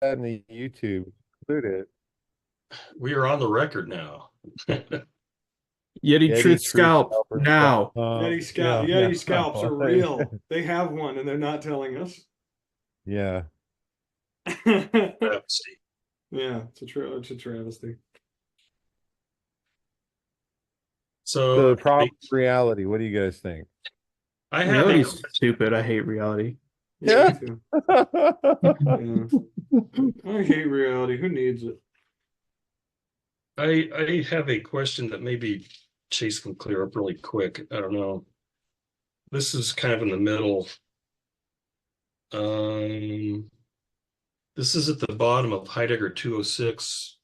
in the YouTube. Include it. We are on the record now. Yeti Yeti Truth Scalp now. Yeah. Yeti scalps are real. They have one and they're not telling us. Yeah. Yeah, Travesty. it's a travesty. So So the problem with reality, what do you guys think? I have a Yeah, question. Reality's stupid. I hate reality. Yeah, me Yeah. too. Yeah. I hate reality. Who needs it? I have a question that maybe Chase can clear up really quick. I don't know. This is kind of in the middle. Um, this is at the bottom of Heidegger 206,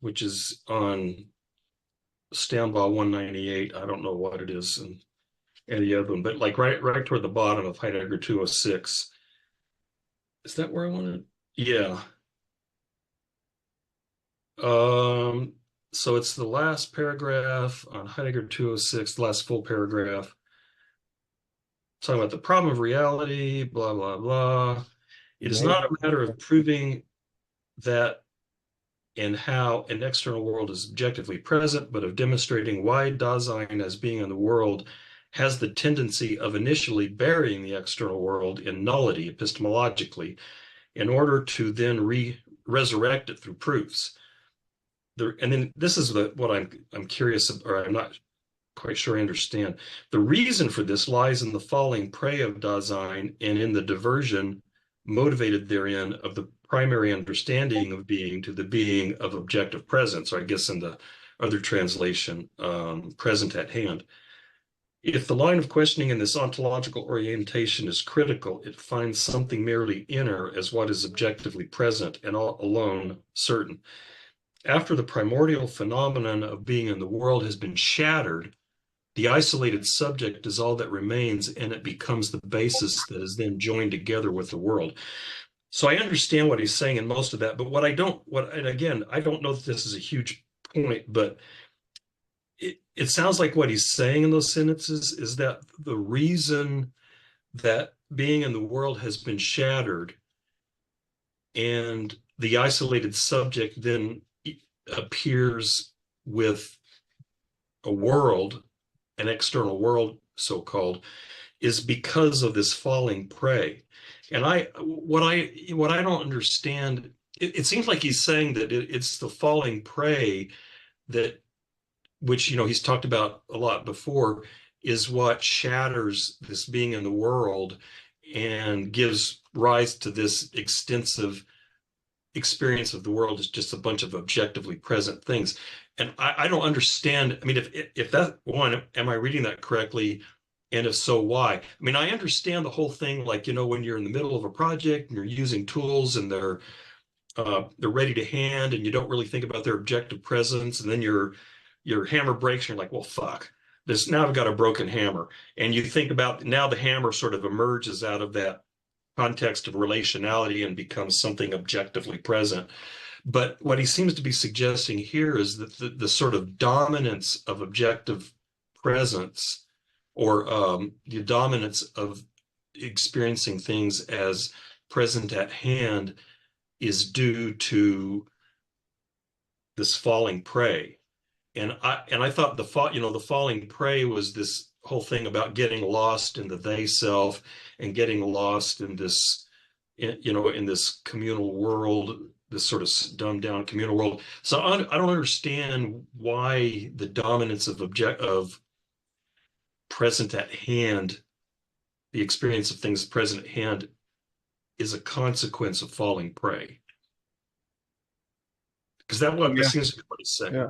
which is on Standby 198. I don't know what it is and any other one, but like right toward the bottom of Heidegger 206. Is that where I wanted? Yeah. Um, so it's the last paragraph on Heidegger 206, the last full paragraph, talking about the problem of reality, blah, blah, blah. It is not a matter of proving that and how an external world is objectively present, but of demonstrating why Dasein as being in the world has the tendency of initially burying the external world in nullity epistemologically in order to then resurrect it through proofs. And then this is what I'm curious, or I'm not quite sure I understand. The reason for this lies in the falling prey of Dasein and in the diversion motivated therein of the primary understanding of being to the being of objective presence, or I guess in the other translation, present at hand. If the line of questioning in this ontological orientation is critical, it finds something merely inner as what is objectively present and all alone certain. After the primordial phenomenon of being in the world has been shattered, the isolated subject is all that remains, and it becomes the basis that is then joined together with the world. So I understand what he's saying in most of that, but and again, I don't know that this is a huge point, but it sounds like what he's saying in those sentences is that the reason that being in the world has been shattered and the isolated subject then appears with a world, an external world, so called, is because of this falling prey. And what I don't understand, it seems like he's saying that it's the falling prey that, which he's talked about a lot before, is what shatters this being in the world and gives rise to this extensive experience of the world as just a bunch of objectively present things. And I don't understand. I mean, if that one, am I reading that correctly? And if so, why? I mean, I understand the whole thing, like, when you're in the middle of a project and you're using tools and they're ready to hand and you don't really think about their objective presence, and then your hammer breaks and you're like, well, fuck. This now I've got a broken hammer. And you think about now the hammer sort of emerges out of that context of relationality and becomes something objectively present. But what he seems to be suggesting here is that the sort of dominance of objective presence, or the dominance of experiencing things as present at hand, is due to this falling prey. And I thought the falling prey was this whole thing about getting lost in the they self and getting lost in this, in this communal world, this sort of dumbed down communal world. So I don't understand why the dominance of present at hand, the experience of things present at hand, is a consequence of falling prey. Because that Yeah, seems to be what he's saying. yeah,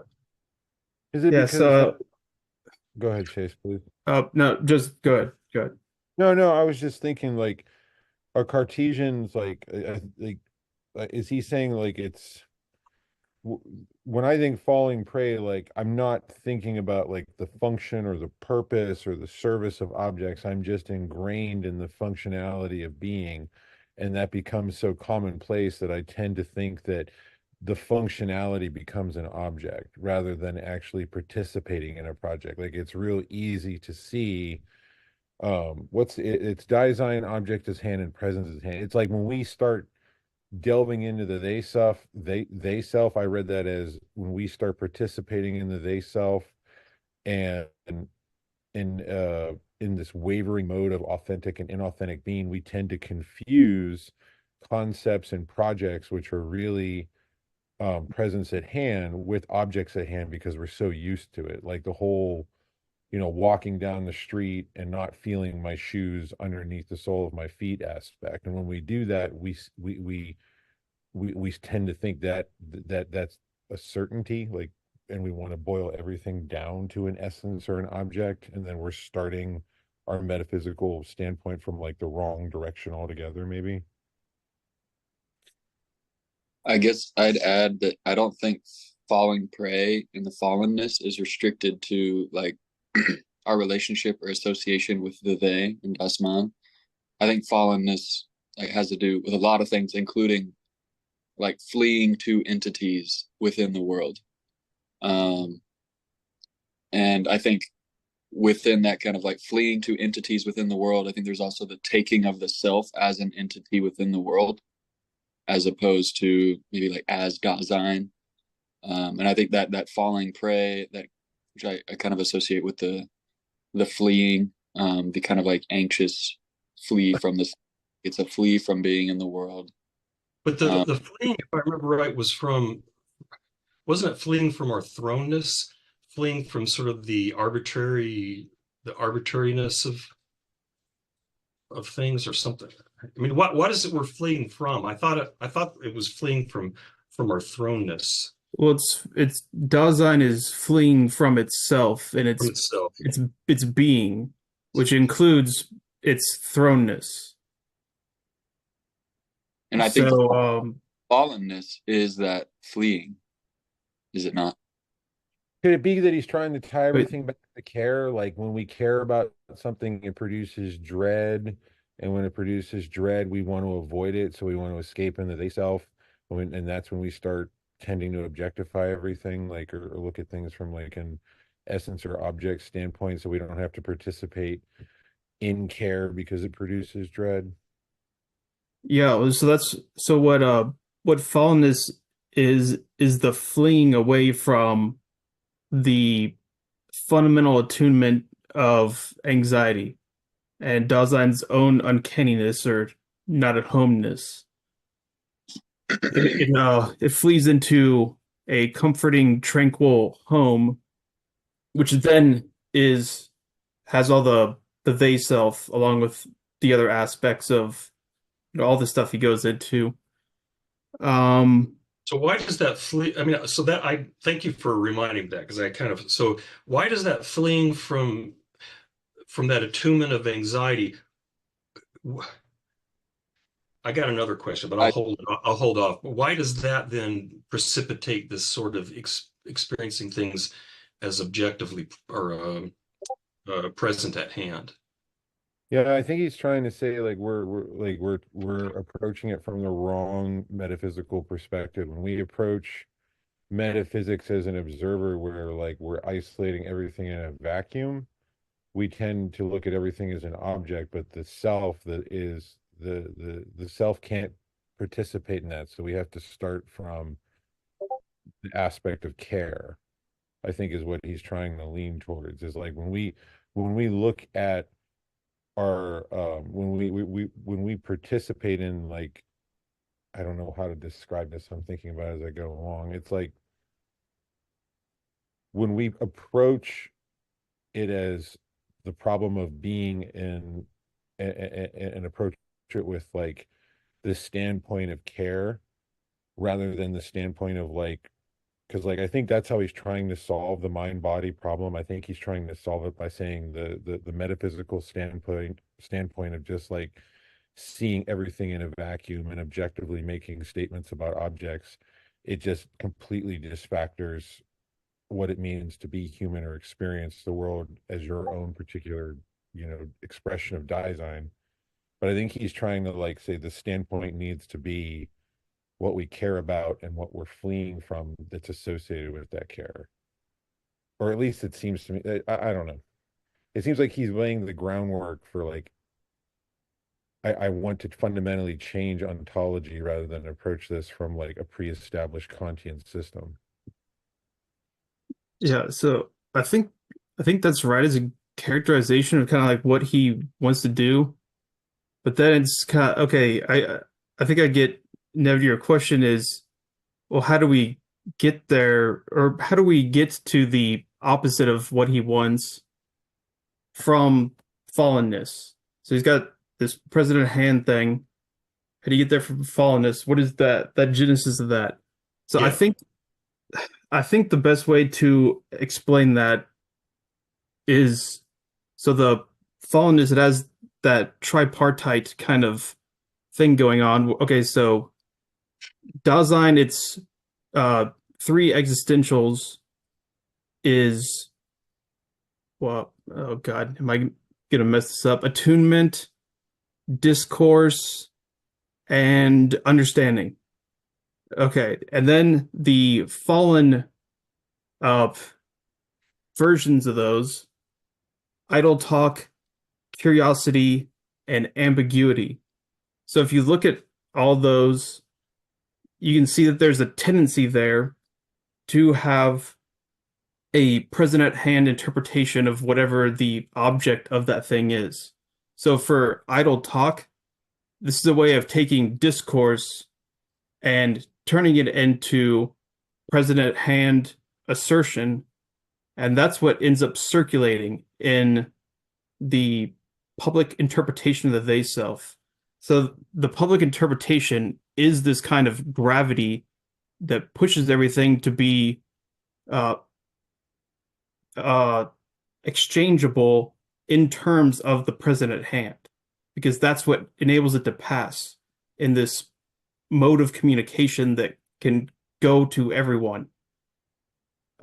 Is it yeah. because go ahead, Chase, please. No, just good, good. No, no, I was just thinking like are Cartesians is he saying like it's when I think falling prey, like I'm not thinking about like the function or the purpose or the service of objects. I'm just ingrained in the functionality of being. And that becomes so commonplace that I tend to think that the functionality becomes an object rather than actually participating in a project. Like it's real easy to see it's Dasein, object is hand, and presence is hand. It's like when we start delving into the they self, they self, I read that as when we start participating in the they self and in this wavering mode of authentic and inauthentic being, we tend to confuse concepts and projects which are really presence at hand with objects at hand because we're so used to it. Like the whole, walking down the street and not feeling my shoes underneath the sole of my feet aspect. And when we do that, we tend to think that's a certainty, like, and we want to boil everything down to an essence or an object, and then we're starting our metaphysical standpoint from like the wrong direction altogether, maybe. I guess I'd add that I don't think falling prey and the fallenness is restricted to like our relationship or association with the they and das Man. I think fallenness like has to do with a lot of things, including like fleeing to entities within the world. Um, and I think within that kind of like fleeing to entities within the world, I think there's also the taking of the self as an entity within the world, as opposed to maybe like as Dasein. And I think that falling prey, that which I kind of associate with the fleeing, the kind of like anxious flee from this. It's a flee from being in the world. But Um, the fleeing, if I remember right, wasn't it fleeing from our thrownness, fleeing from sort of the arbitrariness of things or something? I mean, what is it we're fleeing from? I thought it was fleeing from our thrownness Well, it's Dasein is fleeing from itself and from itself. its being, which includes its thrownness. and I think So, fallenness is that fleeing, is it not? Could it be that he's trying to tie but everything back to care? Like when we care about something, it produces dread. And when it produces dread, we want to avoid it. So we want to escape into they self. And that's when we start tending to objectify everything, like, or look at things from like an essence or object standpoint. So we don't have to participate in care because it produces dread. yeah, so what fallenness is the fleeing away from the fundamental attunement of anxiety and Dazein's own uncanniness or not at homeness. It flees into a comforting, tranquil home, which then is has all the they self along with the other aspects of all the stuff he goes into. Um, So why does that flee? I mean, so that I thank you for reminding me that because I kind of so why does that fleeing from that attunement of anxiety? I got another question, but I I'll hold off. Why does that then precipitate this sort of experiencing things as objectively or present at hand? Yeah, I think he's trying to say like we're approaching it from the wrong metaphysical perspective. When we approach metaphysics as an observer, where like we're isolating everything in a vacuum, we tend to look at everything as an object, but the self that is the self can't participate in that. So we have to start from the aspect of care, I think is what he's trying to lean towards. Is like when we look at our when we participate in like, I don't know how to describe this. I'm thinking about it as I go along. It's like when we approach it as the problem of being in and approach it with like the standpoint of care rather than the standpoint of like, because like I think that's how he's trying to solve the mind body problem. I think he's trying to solve it by saying the metaphysical standpoint of just like seeing everything in a vacuum and objectively making statements about objects. It just completely disfactors what it means to be human or experience the world as your own particular, expression of Dasein. But I think he's trying to like say the standpoint needs to be what we care about and what we're fleeing from that's associated with that care. Or at least it seems to me, I don't know. It seems like he's laying the groundwork for like I want to fundamentally change ontology rather than approach this from like a pre-established Kantian system. Yeah, so I think that's right as a characterization of kind of like what he wants to do. But then it's kind of okay, I think I get Nev, your question is, well, how do we get there, or how do we get to the opposite of what he wants from fallenness? So he's got this President Hand thing. How do you get there from fallenness? What is that genesis of that? So I Yeah. think I think the best way to explain that is so the fallenness, it has that tripartite kind of thing going on. Okay, so Dasein, it's uh three existentials is well, oh God, am I gonna mess this up? Attunement, discourse, and understanding. Okay, and then the fallen uh versions of those, idle talk, curiosity, and ambiguity. So if you look at all those, you can see that there's a tendency there to have a present at hand interpretation of whatever the object of that thing is. So for idle talk, this is a way of taking discourse and turning it into present at hand assertion, and that's what ends up circulating in the public interpretation of the they self. So the public interpretation is this kind of gravity that pushes everything to be uh, uh, exchangeable in terms of the present at hand, because that's what enables it to pass in this mode of communication that can go to everyone.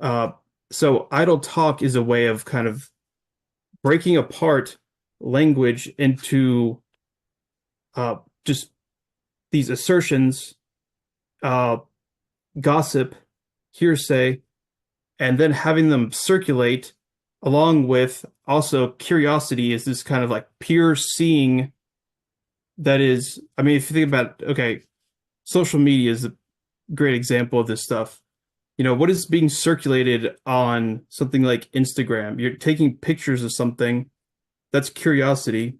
Uh, so idle talk is a way of kind of breaking apart language into just these assertions, uh, gossip, hearsay, and then having them circulate along with also curiosity is this kind of like pure seeing that is, I mean, if you think about, okay, social media is a great example of this stuff. You know, what is being circulated on something like Instagram? You're taking pictures of something, that's curiosity.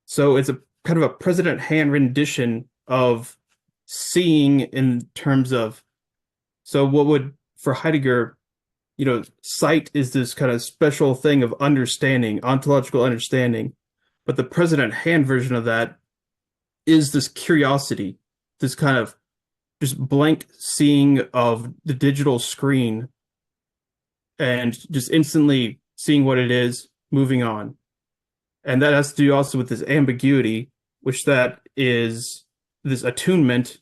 So it's a kind of a president hand rendition of seeing in terms of, so what would, for Heidegger, you know, sight is this kind of special thing of understanding, ontological understanding. But the president hand version of that is this curiosity, this kind of just blank seeing of the digital screen and just instantly seeing what it is, moving on. And that has to do also with this ambiguity, which that is this attunement,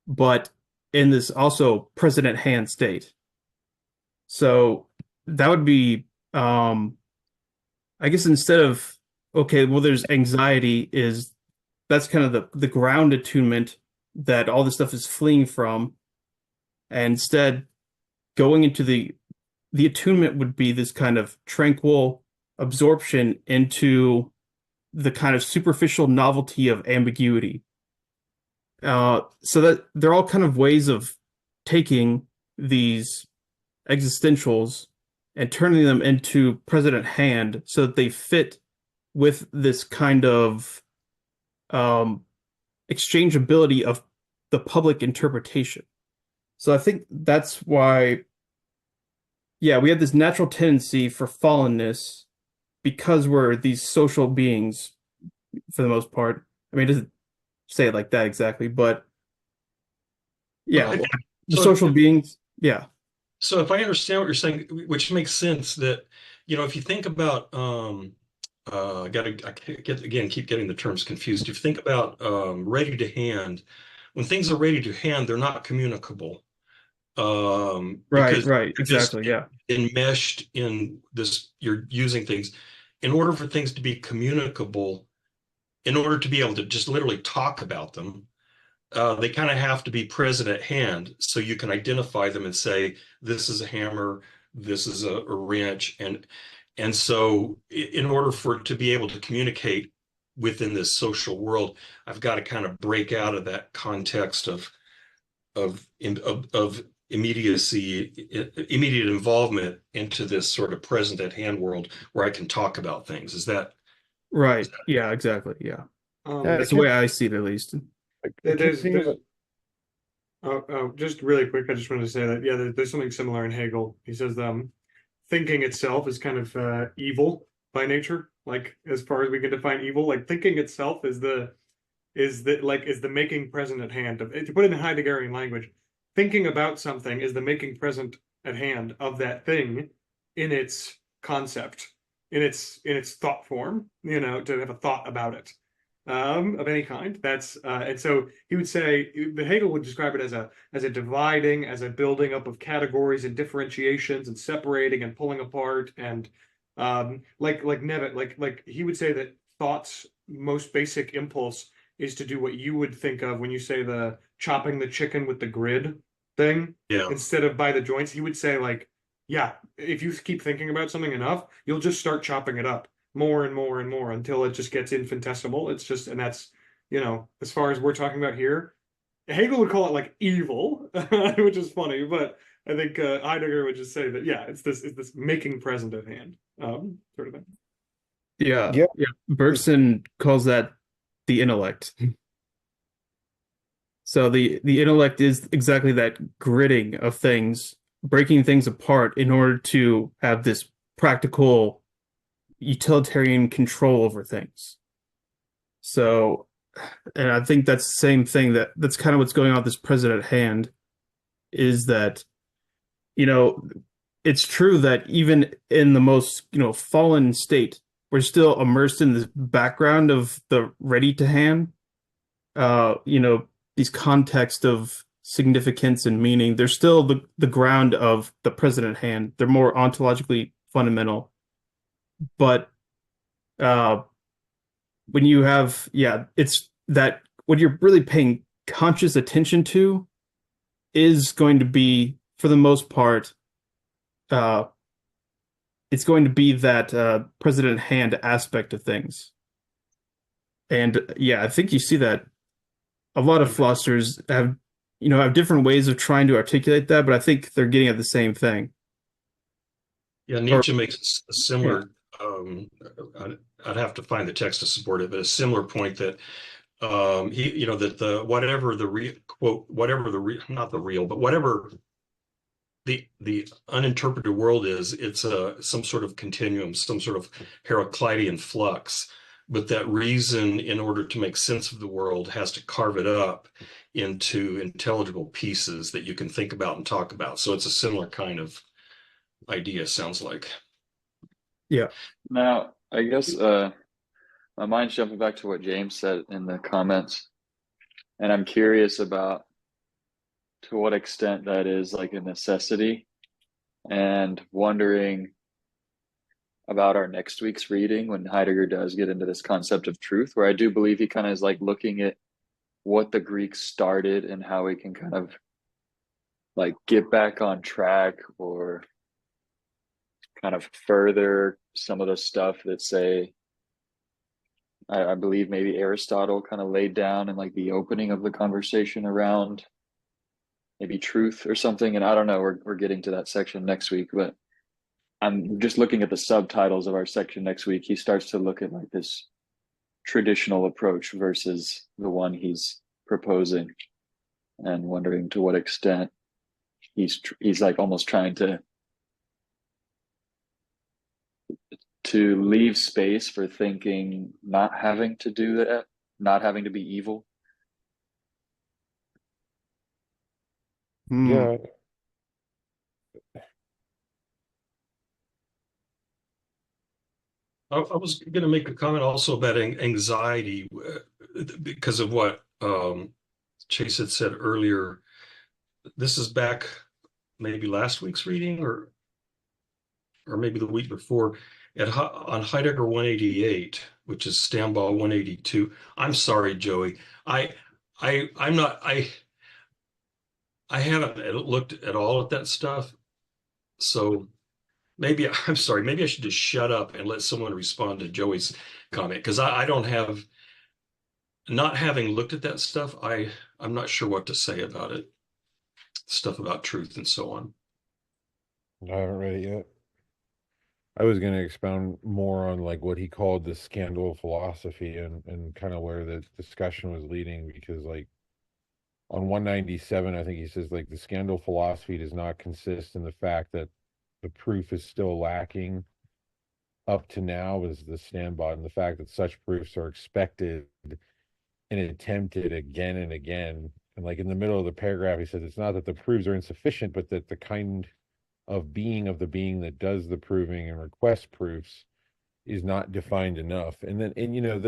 but in this also present at hand state. So that would be, I guess instead of, okay, well, there's anxiety, is that's kind of the ground attunement that all this stuff is fleeing from. And instead, going into the attunement would be this kind of tranquil absorption into the kind of superficial novelty of ambiguity. So that they're all kind of ways of taking these existentials and turning them into present at hand so that they fit with this kind of exchangeability of the public interpretation. So I think that's why, yeah, we have this natural tendency for fallenness because we're these social beings for the most part. I mean, it doesn't say it like that exactly, but yeah, Well, the so social beings, yeah. so if I understand what you're saying, which makes sense that, if you think about I get again keep getting the terms confused. If you think about ready to hand, when things are ready to hand, they're not communicable. Right, Because right, you're just exactly, yeah. enmeshed in this, you're using things. In order for things to be communicable, in order to be able to just literally talk about them, they kind of have to be present at hand so you can identify them and say, this is a hammer, this is a wrench. And so in order for it to be able to communicate, within this social world, I've got to kind of break out of that context of immediacy, immediate involvement into this sort of present at hand world where I can talk about things. Right. Yeah, exactly. Yeah. Yeah, I That's the kept, way I see it, at least. I kept thinking There's about, just really quick. I just wanted to say that there's something similar in Hegel. He says thinking itself is kind of evil by nature. Like as far as we can define evil, like thinking itself is the making present at hand. To put it in Heideggerian language, thinking about something is the making present at hand of that thing in its concept, in its thought form. To have a thought about it, of any kind. And so he would say, the Hegel would describe it as a dividing, as a building up of categories and differentiations and separating and pulling apart and like Nevitt, like he would say that thought's most basic impulse is to do what you would think of when you say the chopping the chicken with the grid thing Yeah. instead of by the joints. He would say, like, yeah, if you keep thinking about something enough, you'll just start chopping it up more and more and more until it just gets infinitesimal. It's just, and that's, as far as we're talking about here, Hegel would call it like evil, which is funny, but I think Heidegger would just say that, yeah, it's this making present at hand, sort of thing. Yeah. yeah, Yeah. Bergson calls that the intellect. So the intellect is exactly that gridding of things, breaking things apart in order to have this practical utilitarian control over things. So, and I think that's the same thing that's kind of what's going on with this present at hand is that, you know, it's true that even in the most, fallen state, we're still immersed in this background of the ready to hand, these context of significance and meaning. They're still the ground of the present at hand. They're more ontologically fundamental. But when you have, it's that what you're really paying conscious attention to is going to be, for the most part, it's going to be that present at hand aspect of things. And yeah, I think you see that a lot of philosophers have different ways of trying to articulate that, but I think they're getting at the same thing. Yeah, Or Nietzsche makes a yeah, similar, I'd have to find the text to support it, but a similar point that that the whatever the real quote, whatever the real, not the real, but whatever the uninterpreted world is, it's some sort of continuum, some sort of Heraclitean flux. But that reason, in order to make sense of the world, has to carve it up into intelligible pieces that you can think about and talk about. So it's a similar kind of idea, sounds like. yeah. Now, I guess my mind's jumping back to what James said in the comments, and I'm curious about to what extent that is like a necessity, and wondering about our next week's reading when Heidegger does get into this concept of truth, where I do believe he kind of is like looking at what the Greeks started and how we can kind of like get back on track or kind of further some of the stuff that say I believe maybe Aristotle kind of laid down in like the opening of the conversation around maybe truth or something. And I don't know, we're getting to that section next week, but I'm just looking at the subtitles of our section next week. He starts to look at like this traditional approach versus the one he's proposing, and wondering to what extent he's like almost trying to leave space for thinking not having to do that, not having to be evil. Hmm. yeah, I was going to make a comment also about anxiety because of what Chase had said earlier. This is back maybe last week's reading or maybe the week before on Heidegger 188, which is Stamball 182. I'm sorry, Joey. I'm not I haven't looked at all at that stuff. So maybe I'm sorry, maybe I should just shut up and let someone respond to Joey's comment because I don't have, not having looked at that stuff, I'm not sure what to say about it. Stuff about truth and so on. I haven't read it yet. I was going to expound more on like what he called the scandal of philosophy and kind of where the discussion was leading because like on 197 I think he says like the scandal philosophy does not consist in the fact that the proof is still lacking up to now is the standby and the fact that such proofs are expected and attempted again and again. And like in the middle of the paragraph, he says it's not that the proofs are insufficient, but that the kind of the being that does the proving and requests proofs is not defined enough. And then, and you know,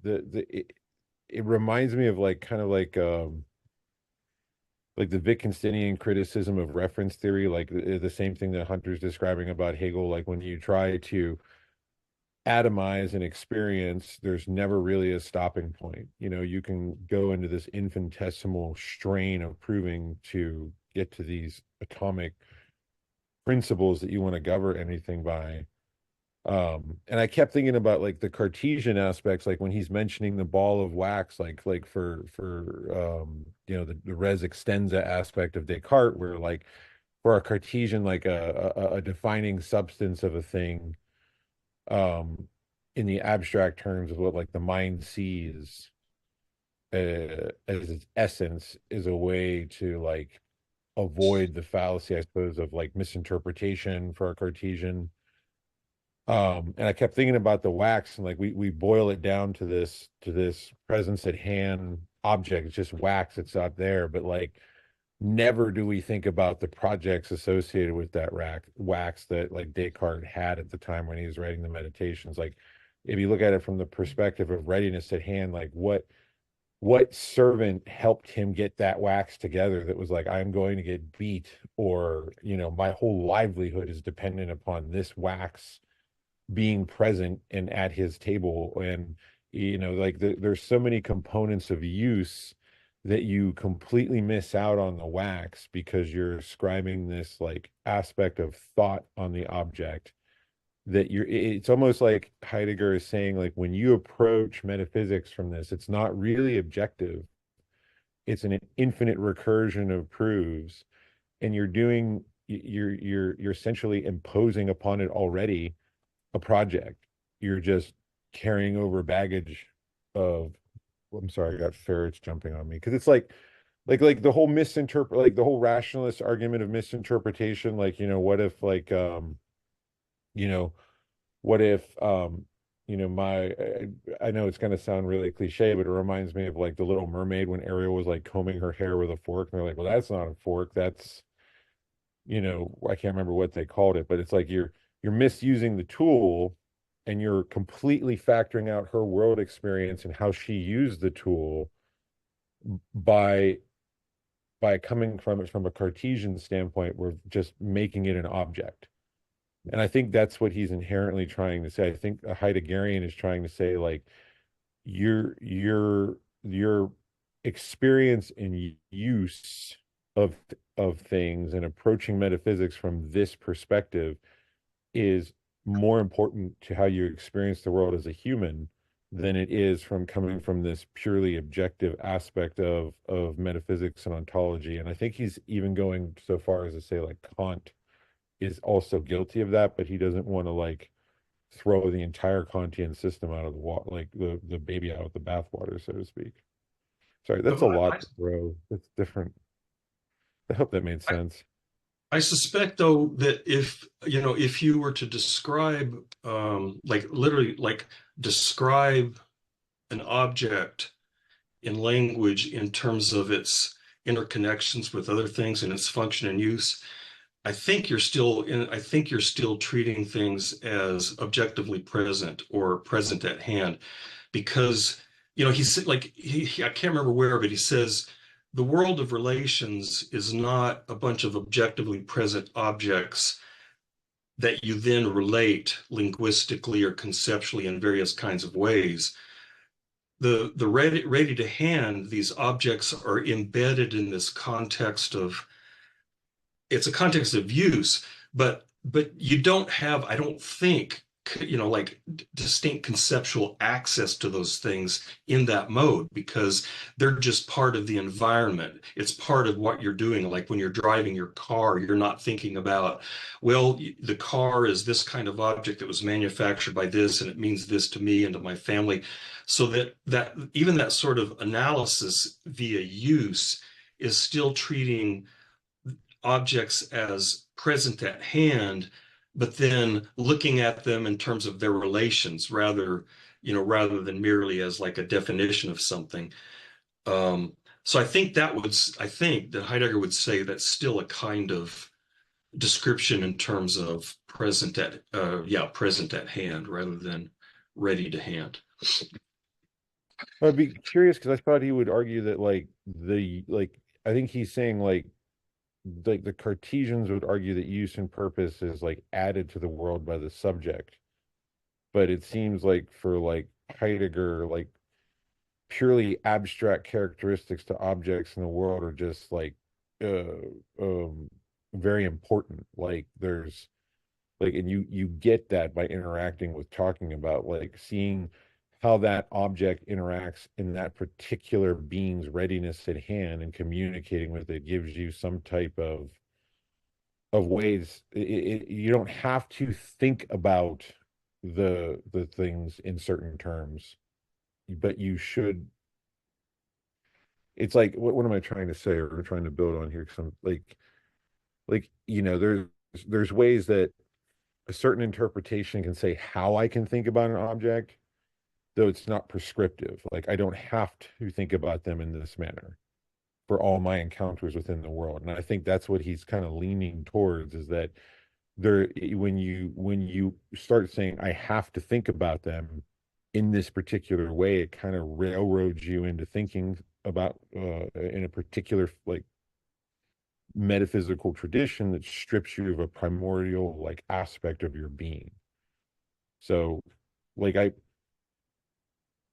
it reminds me of like kind of like the Wittgensteinian criticism of reference theory, like the same thing that Hunter's describing about Hegel, like when you try to atomize an experience, there's never really a stopping point. You know, you can go into this infinitesimal strain of proving to get to these atomic principles that you want to govern anything by. And I kept thinking about like the Cartesian aspects, like when he's mentioning the ball of wax, like for you know, the res extensa aspect of Descartes, where like for a Cartesian, like a defining substance of a thing, um, in the abstract terms of what like the mind sees as its essence is a way to like avoid the fallacy, I suppose, of like misinterpretation for a Cartesian. And I kept thinking about the wax and like we boil it down to this presence at hand object. It's just wax, it's not there. But like never do we think about the projects associated with that wax that like Descartes had at the time when he was writing the meditations. Like if you look at it from the perspective of readiness at hand, like what servant helped him get that wax together that was like, I'm going to get beat, or you know, my whole livelihood is dependent upon this wax being present and at his table. And you know, like there's so many components of use that you completely miss out on the wax because you're ascribing this like aspect of thought on the object that it's almost like Heidegger is saying like when you approach metaphysics from this, it's not really objective, it's an infinite recursion of proofs, and you're essentially imposing upon it already a project. You're just carrying over baggage of, I'm sorry, I got ferrets jumping on me because it's like the whole misinterpret, like the whole rationalist argument of misinterpretation. Like, you know, what if like you know, what if you know, I know it's going to sound really cliche, but it reminds me of like the Little Mermaid when Ariel was like combing her hair with a fork, and they're like, well, that's not a fork, that's, you know, I can't remember what they called it, but it's like you're misusing the tool and you're completely factoring out her world experience and how she used the tool by coming from it from a Cartesian standpoint. We're just making it an object. And I think that's what he's inherently trying to say. I think a Heideggerian is trying to say like your experience and use of things and approaching metaphysics from this perspective is more important to how you experience the world as a human than it is from coming from this purely objective aspect of metaphysics and ontology. And I think he's even going so far as to say like Kant is also guilty of that, but he doesn't want to like throw the entire Kantian system out of the water, like the baby out of the bathwater, so to speak. Sorry, that's a So lot to throw. It's different. I hope that made sense. I suspect though that if you know if you were to describe like literally like describe an object in language in terms of its interconnections with other things and its function and use, I think you're still treating things as objectively present or present at hand because you know he's like I can't remember where, but he says the world of relations is not a bunch of objectively present objects that you then relate linguistically or conceptually in various kinds of ways. The ready to hand, these objects are embedded in this context of, it's a context of use, but but you don't have, I don't think, like distinct conceptual access to those things in that mode because they're just part of the environment. It's part of what you're doing. Like when you're driving your car, you're not thinking about, well, the car is this kind of object that was manufactured by this, and it means this to me and to my family. So that even that sort of analysis via use is still treating objects as present at hand, but then looking at them in terms of their relations rather than merely as like a definition of something. So I think that Heidegger would say that's still a kind of description in terms of present at hand rather than ready to hand. I'd be curious because I thought he would argue that I think he's saying like the Cartesians would argue that use and purpose is like added to the world by the subject. But it seems like for like Heidegger, like purely abstract characteristics to objects in the world are just like uh very important. Like there's like and you get that by interacting with talking about like seeing how that object interacts in that particular being's readiness at hand and communicating with it gives you some type of ways you don't have to think about the things in certain terms, but you should. It's like what am I trying to say or trying to build on here? Because I'm there's ways that a certain interpretation can say how I can think about an object, though it's not prescriptive. Like I don't have to think about them in this manner for all my encounters within the world. And I think that's what he's kind of leaning towards is that there when you start saying I have to think about them in this particular way, it kind of railroads you into thinking about in a particular like metaphysical tradition that strips you of a primordial like aspect of your being. So like I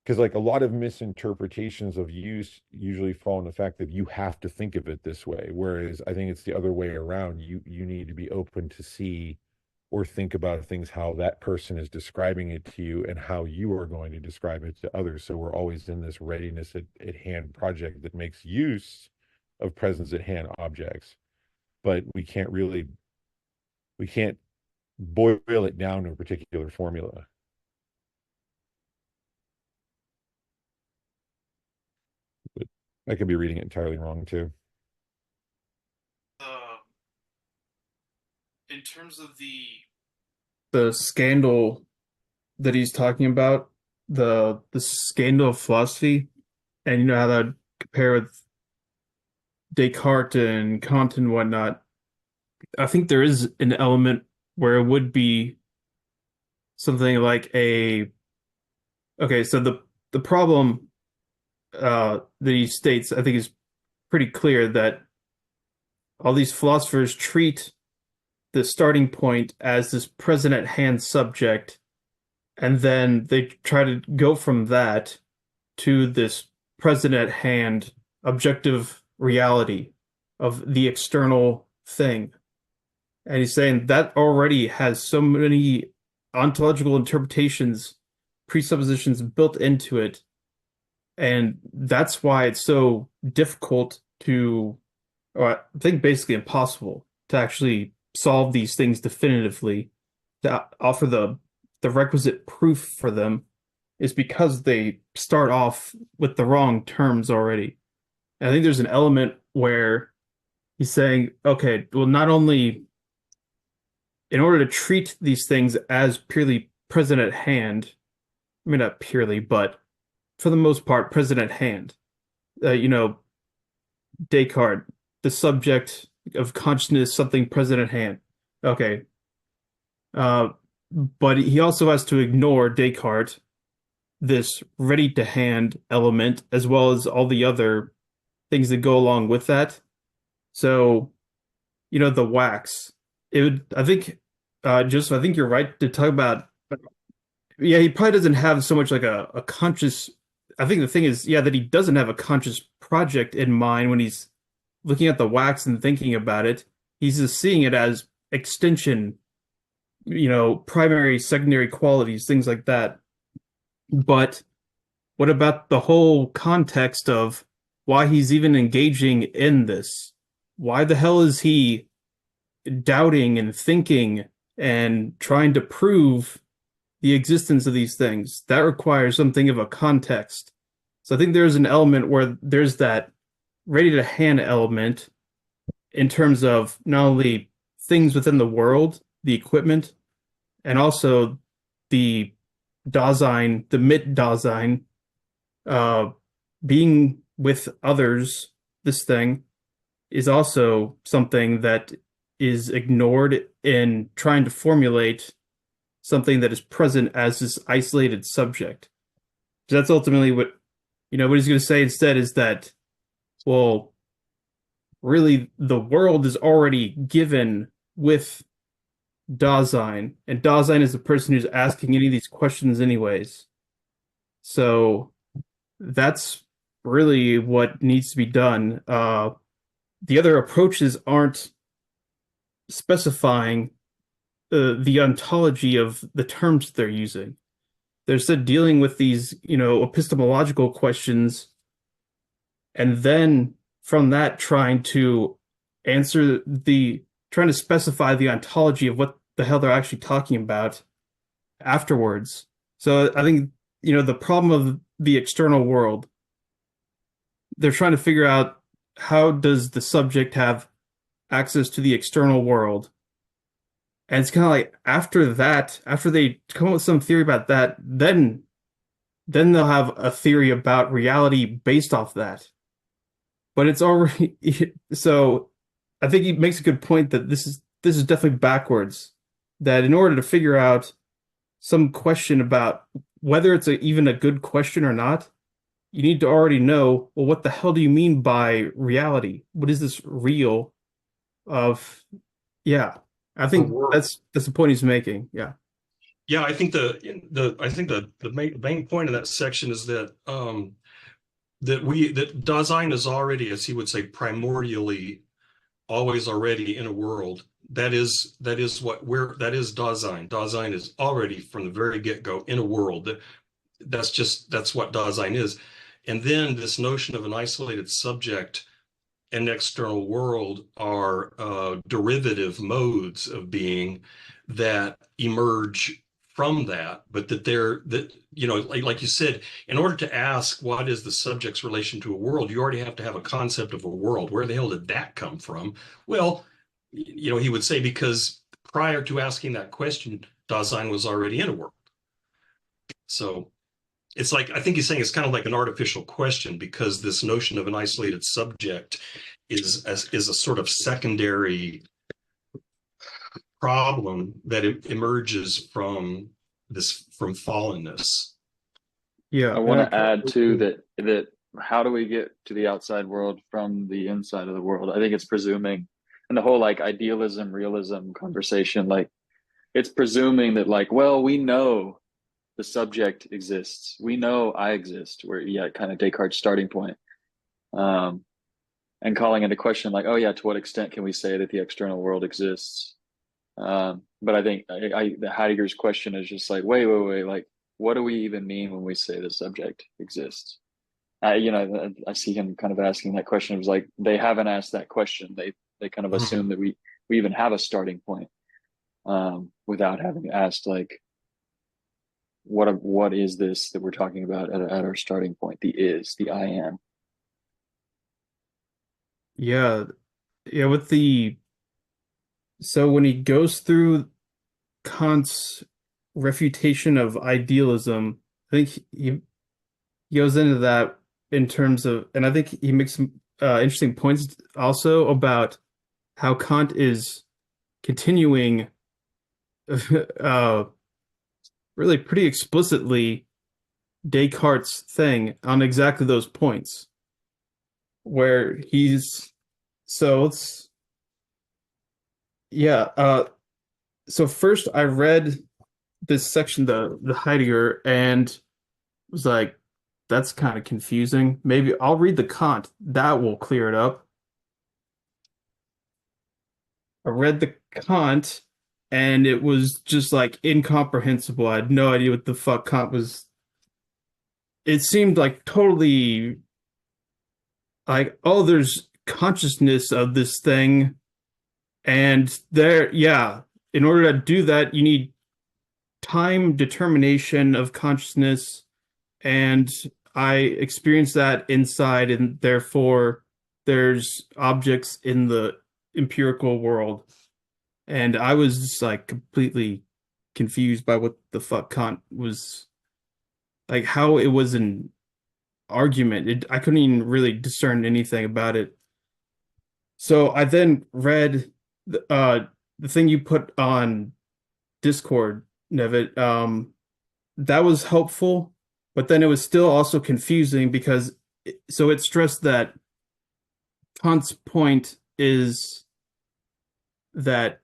because like a lot of misinterpretations of use usually fall in the fact that you have to think of it this way, whereas I think it's the other way around. You need to be open to see or think about things how that person is describing it to you and how you are going to describe it to others. So we're always in this readiness at hand project that makes use of presence at hand objects, but we can't boil it down to a particular formula. But I could be reading it entirely wrong too. Uh, in terms of the scandal that he's talking about, the scandal of philosophy, and you know how that would compare with Descartes and Kant and whatnot. I think there is an element where it would be something like a okay, so the problem that he states, I think, is pretty clear that all these philosophers treat the starting point as this present at hand subject, and then they try to go from that to this present at hand objective reality of the external thing. And he's saying that already has so many ontological interpretations, presuppositions built into it. And that's why it's so difficult to, or I think basically impossible to actually solve these things definitively, to offer the requisite proof for them, is because they start off with the wrong terms already. And I think there's an element where he's saying, okay, well, not only in order to treat these things as purely present at hand, I mean, not purely, but for the most part, present at hand. You know, Descartes, the subject of consciousness, something present at hand. Okay. But he also has to ignore Descartes, this ready to hand element, as well as all the other things that go along with that. So, you know, the wax. It would, I think, Joseph, I think you're right to talk about. Yeah, he probably doesn't have so much like a conscious. I think the thing is, yeah, that he doesn't have a conscious project in mind when he's looking at the wax and thinking about it. He's just seeing it as extension primary, secondary qualities, things like that. But what about the whole context of why he's even engaging in this? Why the hell is he doubting and thinking and trying to prove the existence of these things? That requires something of a context. So I think there's an element where there's that ready to hand element in terms of not only things within the world, the equipment, and also the Dasein, the Mit-Dasein, uh, being with others, this thing is also something that is ignored in trying to formulate something that is present as this isolated subject. So that's ultimately what he's going to say instead is that, well, really the world is already given with Dasein, and Dasein is the person who's asking any of these questions anyways. So that's really what needs to be done. The other approaches aren't specifying the ontology of the terms they're using. They're instead dealing with these, epistemological questions, and then from that trying to specify the ontology of what the hell they're actually talking about afterwards. So I think, the problem of the external world, they're trying to figure out how does the subject have access to the external world. And it's kind of like after that, after they come up with some theory about that, then they'll have a theory about reality based off that. But it's already so I think he makes a good point that this is definitely backwards. That in order to figure out some question about whether it's even a good question or not, you need to already know, well, what the hell do you mean by reality? What is this real of? Yeah, I think that's the point he's making. Yeah. Yeah, I think the main point of that section is that that Dasein is already, as he would say, primordially always already in a world. That is Dasein. Dasein is already from the very get-go in a world. That's what Dasein is. And then this notion of an isolated subject and external world are derivative modes of being that emerge from that, but like you said, in order to ask what is the subject's relation to a world, you already have to have a concept of a world. Where the hell did that come from? Well, he would say because prior to asking that question, Dasein was already in a world. So it's like, I think he's saying it's kind of like an artificial question because this notion of an isolated subject is a sort of secondary problem that emerges from fallenness. Yeah. I want to add too that how do we get to the outside world from the inside of the world? I think it's presuming, and the whole like idealism, realism conversation, like it's presuming that like, well, we know the subject exists. We know I exist, where kind of Descartes' starting point. And calling into question like, oh yeah, to what extent can we say that the external world exists? But I think Heidegger's question is just like, wait, like, what do we even mean when we say the subject exists? I see him kind of asking that question. It was like they haven't asked that question. They kind of assume that we even have a starting point, without having asked like, what is this that we're talking about at our starting point? The I am. Yeah. Yeah, so when he goes through Kant's refutation of idealism, I think he goes into that in terms of, and I think he makes some interesting points also about how Kant is continuing really pretty explicitly Descartes' thing on exactly those points, where so first I read this section, the Heidegger, and was like, that's kind of confusing. Maybe I'll read the Kant. That will clear it up. I read the Kant, and it was just like incomprehensible. I had no idea what the fuck Kant was. It seemed like totally like, oh, there's consciousness of this thing, and there, yeah, in order to do that, you need time determination of consciousness, and I experience that inside, and therefore there's objects in the empirical world. And I was just like completely confused by what the fuck Kant was like, how it was an argument. I couldn't even really discern anything about it. So I then read the thing you put on Discord, Nevit. That was helpful, but then it was still also confusing because so it stressed that Kant's point is that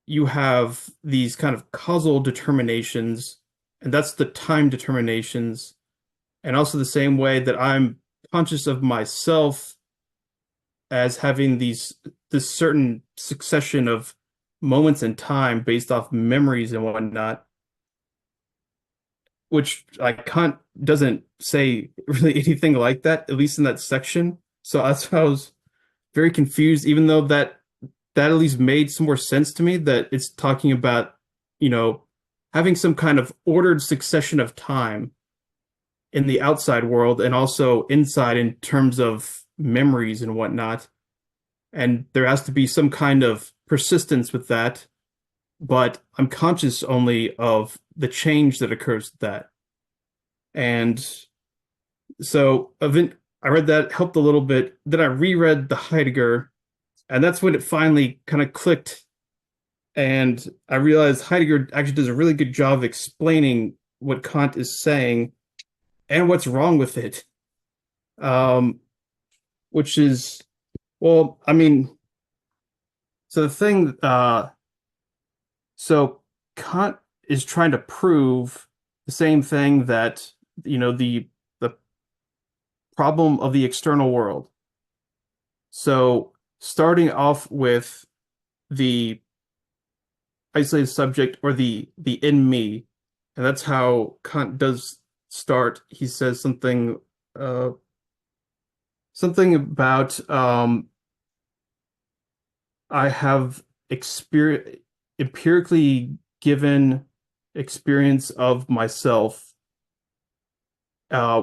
you have these kind of causal determinations, and that's the time determinations, and also the same way that I'm conscious of myself as having this certain succession of moments in time based off memories and whatnot, which like Kant doesn't say really anything like that, at least in that section. So that's why I was very confused, even though that at least made some more sense to me, that it's talking about, having some kind of ordered succession of time in the outside world and also inside in terms of memories and whatnot. And there has to be some kind of persistence with that, but I'm conscious only of the change that occurs with that. And so I read that, helped a little bit. Then I reread the Heidegger, and that's when it finally kind of clicked. And I realized Heidegger actually does a really good job of explaining what Kant is saying and what's wrong with it. Which is, well, I mean, so the thing, so Kant is trying to prove the same thing that, the problem of the external world. So starting off with the isolated subject or the in me, and that's how Kant does start. He says something about I have empirically given experience of myself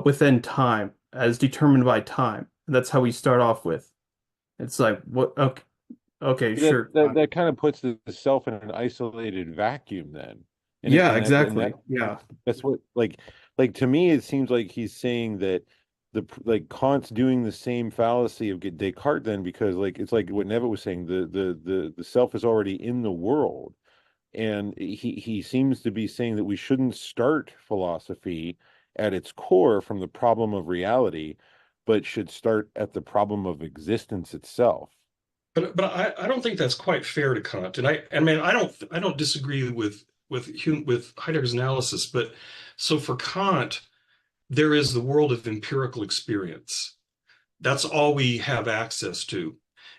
within time, as determined by time. And that's how we start off with. It's like, what? Okay, okay, That sure. that kind of puts the self in an isolated vacuum then. Yeah, And exactly. Yeah. that's what like to me it seems like he's saying that like Kant's doing the same fallacy of Descartes then, because like it's like what Nevitt was saying, the self is already in the world. And he seems to be saying that we shouldn't start philosophy at its core from the problem of reality, but should start at the problem of existence itself. But I don't think that's quite fair to Kant. And I mean I don't disagree with Heidegger's analysis, but so for Kant, there is the world of empirical experience. That's all we have access to.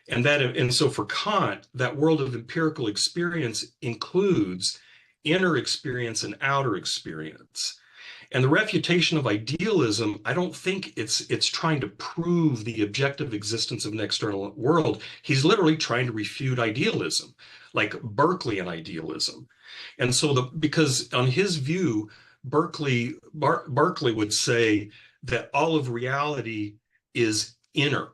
And so for Kant, that world of empirical experience includes inner experience and outer experience. And the refutation of idealism, I don't think it's trying to prove the objective existence of an external world. He's literally trying to refute idealism, like Berkeleyan idealism. And so because on his view, Berkeley would say that all of reality is inner.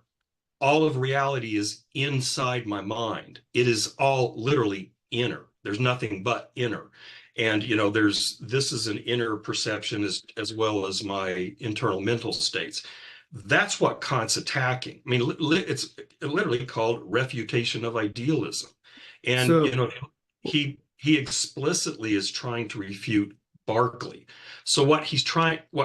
All of reality is inside my mind. It is all literally inner. There's nothing but inner. And this is an inner perception as well as my internal mental states. That's what Kant's attacking. I mean, it's literally called refutation of idealism. And So, he explicitly is trying to refute Berkeley. So what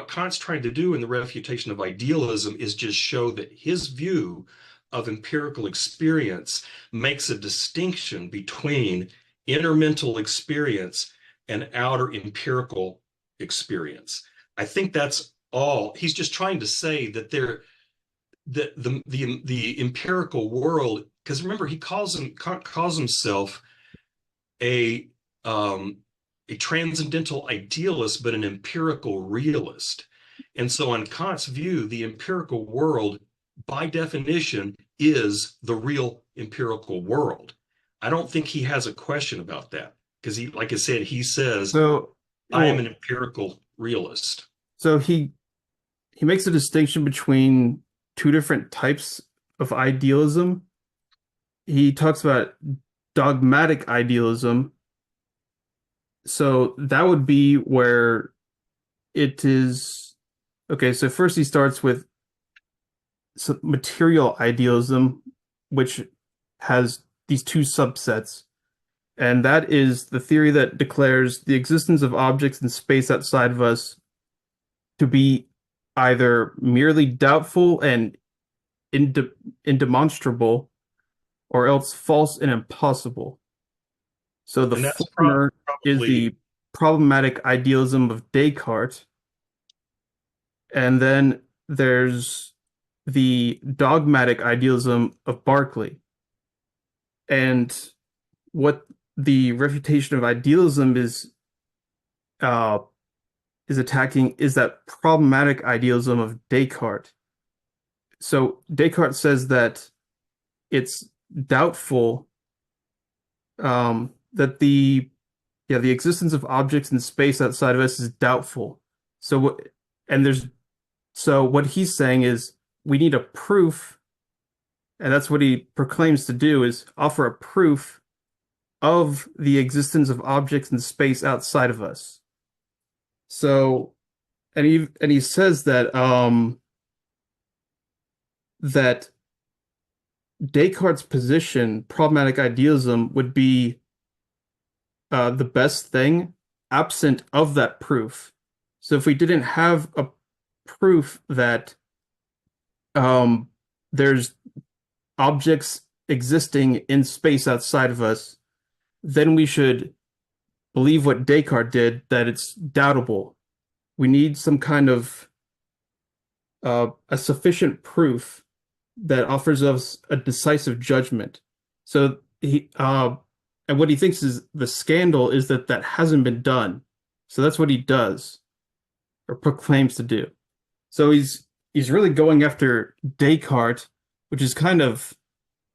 Kant's trying to do in the refutation of idealism is just show that his view of empirical experience makes a distinction between inner mental experience and outer empirical experience. I think that's all. He's just trying to say that the empirical world, because remember Kant calls himself a um, a transcendental idealist, but an empirical realist. And so, on Kant's view, the empirical world, by definition, is the real empirical world. I don't think he has a question about that because he, like I said, he says, So, I am an well, empirical realist. so he makes a distinction between two different types of idealism. He talks about dogmatic idealism. So that would be where it is okay. So first he starts with material idealism, which has these two subsets. And that is the theory that declares the existence of objects in space outside of us to be either merely doubtful and indemonstrable, or else false and impossible. So the And that's former is probably, the problematic idealism of Descartes, and then there's the dogmatic idealism of Berkeley. And what the refutation of idealism uh, is attacking is that problematic idealism of Descartes. So Descartes says that it's doubtful that the existence of objects in space outside of us is doubtful. So and there's so what he's saying is we need a proof, and that's what he proclaims to do is offer a proof of the existence of objects in space outside of us. So and he says that Descartes' position, problematic idealism, would be the best thing absent of that proof. So if we didn't have a proof that um, there's objects existing in space outside of us, then we should believe what Descartes did, that it's doubtable. We need some kind of a sufficient proof that offers us a decisive judgment. So and what he thinks is the scandal is that that hasn't been done. So that's what he does or proclaims to do. So he's really going after Descartes, which is kind of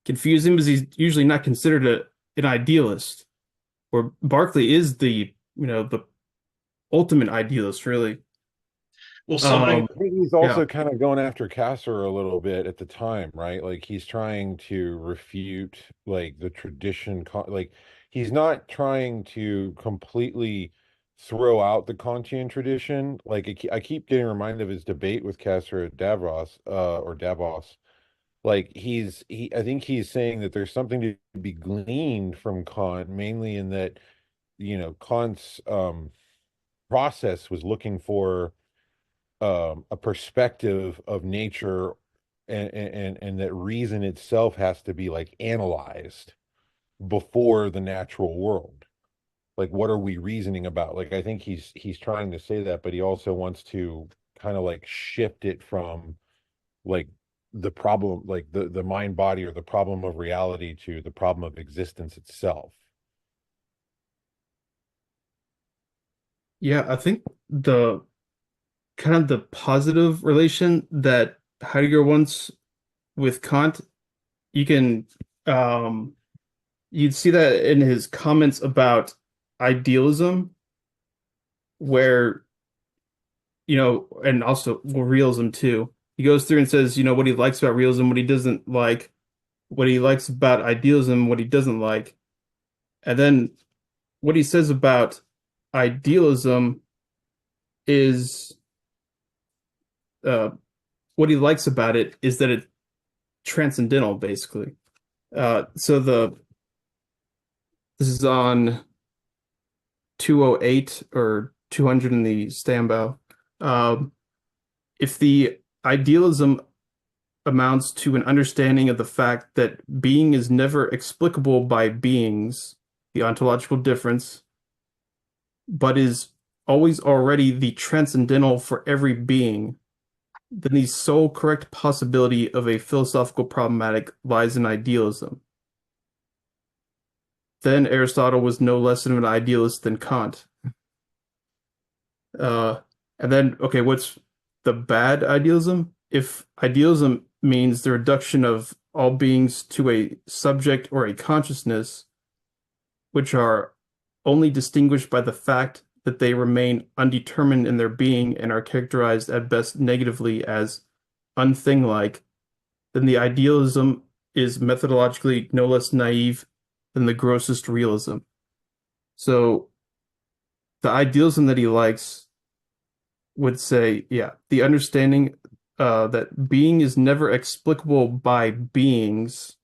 confusing because he's usually not considered an idealist. Where Berkeley is the ultimate idealist, really. well, some I Um, think he's yeah, also kind of going after Kasser a little bit at the time, right? Like he's trying to refute like the tradition, like he's not trying to completely throw out the Kantian tradition. Like I keep getting reminded of his debate with Kasser at Davos, or Davos. Like I think he's saying that there's something to be gleaned from Kant, mainly in that, Kant's process was looking for a perspective of nature, and that reason itself has to be like analyzed before the natural world. Like what are we reasoning about? Like I think he's trying to say that, but he also wants to kind of like shift it from like the problem, like the mind body or the problem of reality, to the problem of existence itself. yeah, I think the kind of the positive relation that Heidegger wants with Kant, you can um you'd see that in his comments about idealism, where and also well, realism too. He goes through and says, what he likes about realism, what he doesn't like, what he likes about idealism, what he doesn't like. And then what he says about idealism is uh, what he likes about it is that it's transcendental, basically. So this is on 208 or 200 in the Stambaugh. Um, if the idealism amounts to an understanding of the fact that being is never explicable by beings, the ontological difference, but is always already the transcendental for every being, then the sole correct possibility of a philosophical problematic lies in idealism. then Aristotle was no less of an idealist than Kant. Uh, and then, okay, what's the bad idealism? If idealism means the reduction of all beings to a subject or a consciousness, which are only distinguished by the fact that they remain undetermined in their being and are characterized at best negatively as unthing-like, then the idealism is methodologically no less naive than the grossest realism. So the idealism that he likes would say, yeah, the understanding that being is never explicable by beings,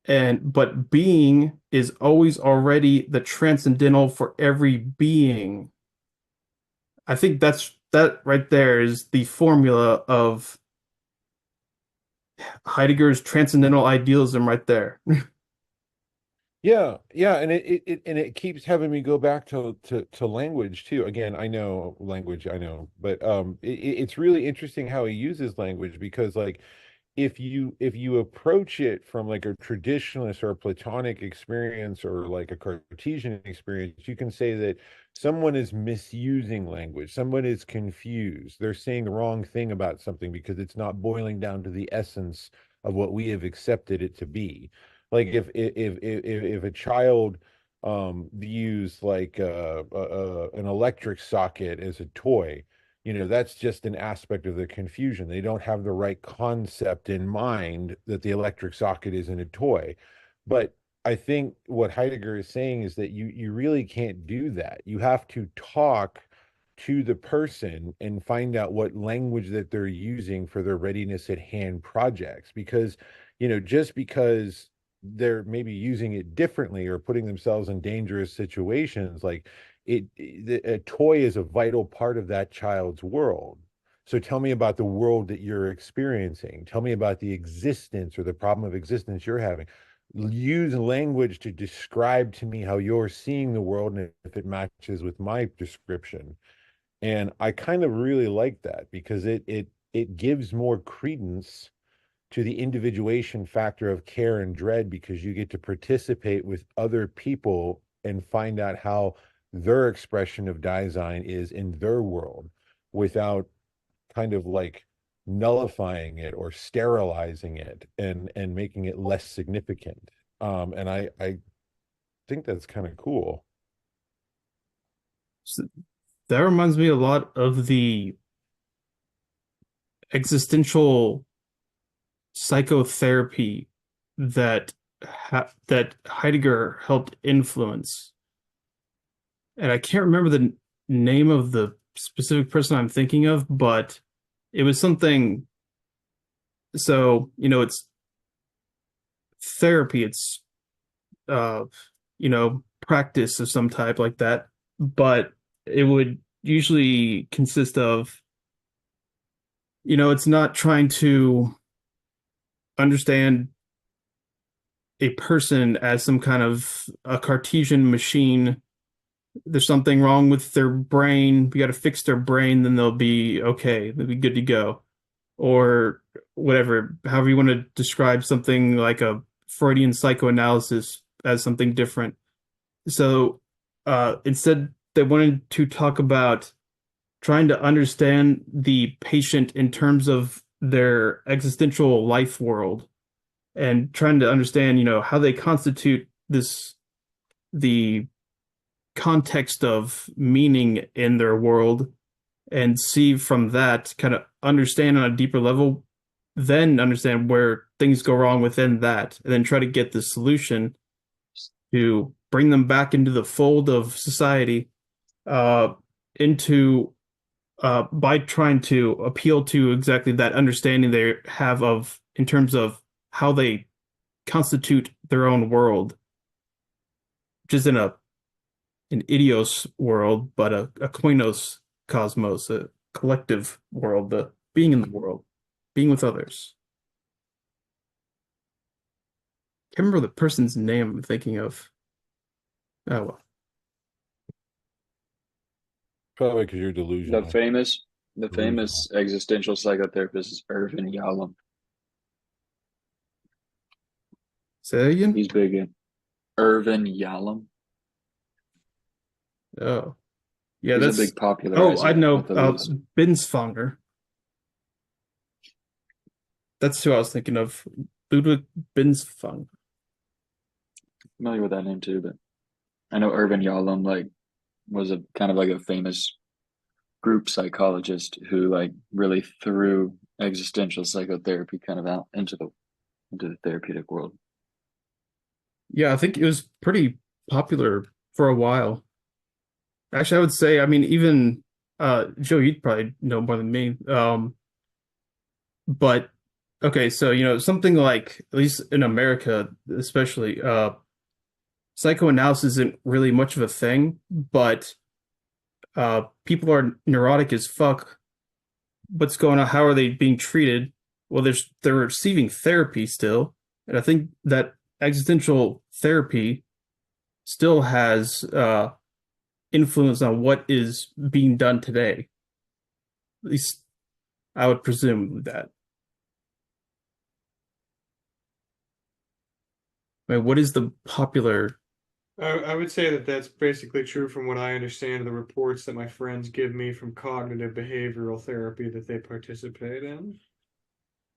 but being is always already the transcendental for every being. I think that right there is the formula of Heidegger's transcendental idealism right there. Yeah, yeah, and it keeps having me go back to language too. Again, I know language, I know, but it's really interesting how he uses language because like if you approach it from like a traditionalist or a Platonic experience or like a Cartesian experience, you can say that someone is misusing language, someone is confused, they're saying the wrong thing about something because it's not boiling down to the essence of what we have accepted it to be. Like if a child views like an electric socket as a toy, that's just an aspect of the confusion. They don't have the right concept in mind that the electric socket isn't a toy. But I think what Heidegger is saying is that you really can't do that. You have to talk to the person and find out what language that they're using for their readiness at hand projects. Because, just because they're maybe using it differently or putting themselves in dangerous situations, like a toy is a vital part of that child's world. So tell me about the world that you're experiencing. Tell me about the existence or the problem of existence you're having. Use language to describe to me how you're seeing the world and if it matches with my description. And I kind of really like that because it gives more credence to the individuation factor of care and dread because you get to participate with other people and find out how their expression of Dasein is in their world without kind of like nullifying it or sterilizing it and making it less significant. And I think that's kind of cool. So that reminds me a lot of the existential psychotherapy that Heidegger helped influence. And I can't remember the name of the specific person I'm thinking of, but it was something. So, it's therapy, it's uh, practice of some type like that, but it would usually consist of, it's not trying to understand a person as some kind of a Cartesian machine. There's something wrong with their brain. We got to fix their brain, then they'll be okay. They'll be good to go. Or whatever, however you want to describe something like a Freudian psychoanalysis as something different. So instead, they wanted to talk about trying to understand the patient in terms of their existential life world and trying to understand, how they constitute the context of meaning in their world and see from that, kind of understand on a deeper level, then understand where things go wrong within that, and then try to get the solution to bring them back into the fold of society, into by trying to appeal to exactly that understanding they have of in terms of how they constitute their own world, which is in an idios world, but a koinos cosmos, a collective world, the being in the world, being with others. Can't remember the person's name I'm thinking of. Oh well. Probably because you're The delusional. famous, the Delusional. famous existential psychotherapist is Irvin Yalom. Say that again? He's big in Irvin Yalom. Oh, yeah, He's a that's. big Oh, I popularizer, I know. believe. Binswanger. That's who I was thinking of. Ludwig Binswanger. Familiar with that name too, but I know Irvin Yalom like was a kind of like a famous group psychologist who like really threw existential psychotherapy kind of out into the therapeutic world. Yeah, I think it was pretty popular for a while. Actually, I would say, I mean, even Joe, you'd probably know more than me. But okay, so something like, at least in America, especially, psychoanalysis isn't really much of a thing, but people are neurotic as fuck. What's going on? How are they being treated? Well, they're receiving therapy still, and I think that existential therapy still has influence on what is being done today. At least I would presume that. I mean, what is the popular? I would say that that's basically true from what I understand of the reports that my friends give me from cognitive behavioral therapy that they participate in.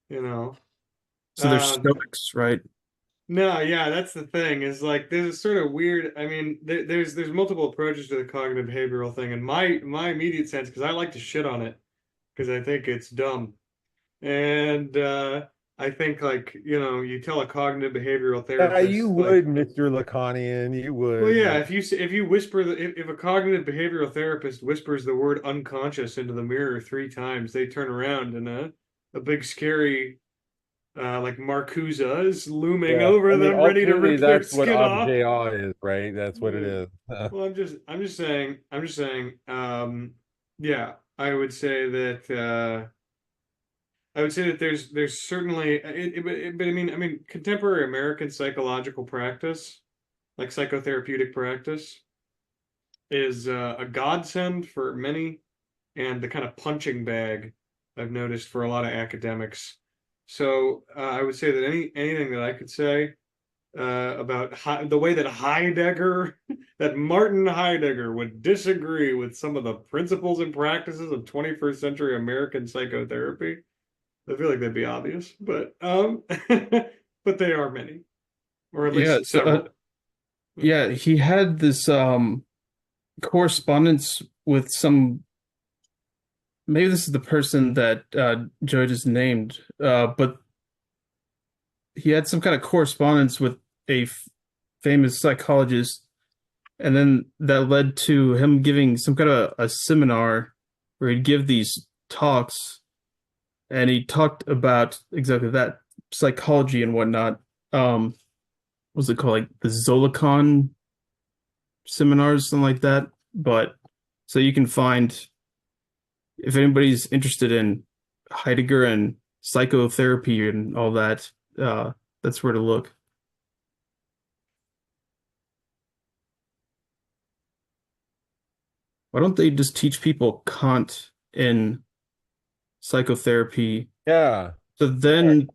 You know, So there's um, Stoics, right? no, yeah, that's the thing. Is like there's a sort of weird. I mean, there's multiple approaches to the cognitive behavioral thing, and my immediate sense, because I like to shit on it because I think it's dumb. And I think like, you tell a cognitive behavioral Yeah, you therapist like, would, Mr. Lacanian. You well, would. yeah, Like, if you whisper if a cognitive behavioral therapist whispers the word unconscious into the mirror 3 times, they turn around and a big scary like Marcusa is looming yeah. I over mean, them, ready to ultimately, rip their that's what skin off. objet is, right? That's what it Yeah. is. Well, yeah, I would say that there's certainly but I mean contemporary American psychological practice, like psychotherapeutic practice, is a godsend for many and the kind of punching bag I've noticed for a lot of academics. So I would say that anything that I could say about the way that Heidegger, that Martin Heidegger would disagree with some of the principles and practices of 21st century American psychotherapy, I feel like that'd be obvious, but but they are many, or at Yeah. least So several. yeah, he had this correspondence with some. Maybe this is the person that Joe just named, but he had some kind of correspondence with a famous psychologist, and then that led to him giving some kind of a seminar where he'd give these talks, and he talked about exactly that, psychology and whatnot. What's it called? Like the Zolicon seminars, something like that. But so you can find, if anybody's interested in Heidegger and psychotherapy and all that, that's where to look. Why don't they just teach people Kant in psychotherapy? Yeah. So Yeah. then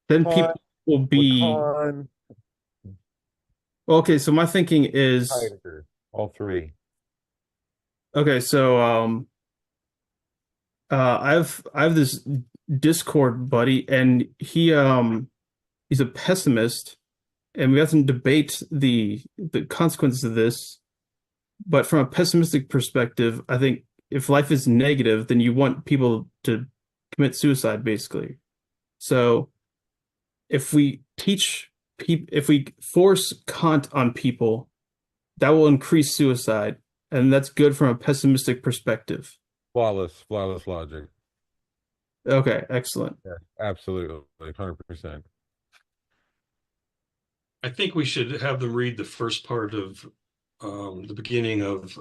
Kant, people will be Lacan, well, okay. So my thinking is Heidegger, all three. okay. So I have this Discord buddy, and he's a pessimist, and we have to debate the consequences of this. But from a pessimistic perspective, I think if life is negative, then you want people to commit suicide, basically. So if we force Kant on people, that will increase suicide, and that's good from a pessimistic perspective. Flawless logic. Okay, excellent. Yeah, absolutely. 100%. I think we should have them read the first part of the beginning of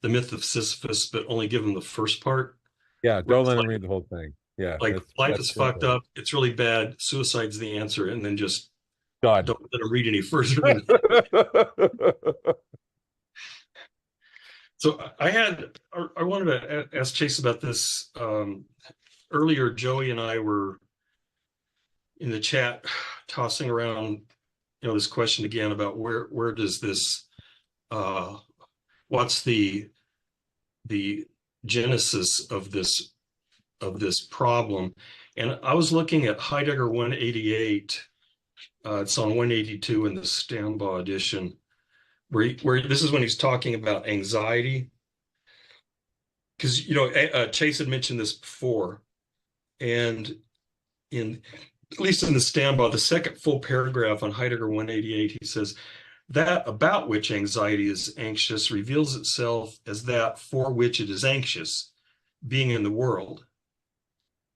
the myth of Sisyphus, but only give them the first part, Yeah, where don't it's let him read the whole thing. Yeah, like life that's is fucked simple. up, it's really bad, suicide's the answer, and then just God. don't let them read any further than that. So I wanted to ask Chase about this. Earlier, Joey and I were in the chat tossing around this question again about where does this what's the genesis of this problem? And I was looking at Heidegger 188. It's on 182 in the Stanbaugh edition, where this is when he's talking about anxiety. Because Chase had mentioned this before, and in at least in the Stanbaugh, the second full paragraph on Heidegger 188, he says, that about which anxiety is anxious reveals itself as that for which it is anxious, being in the world.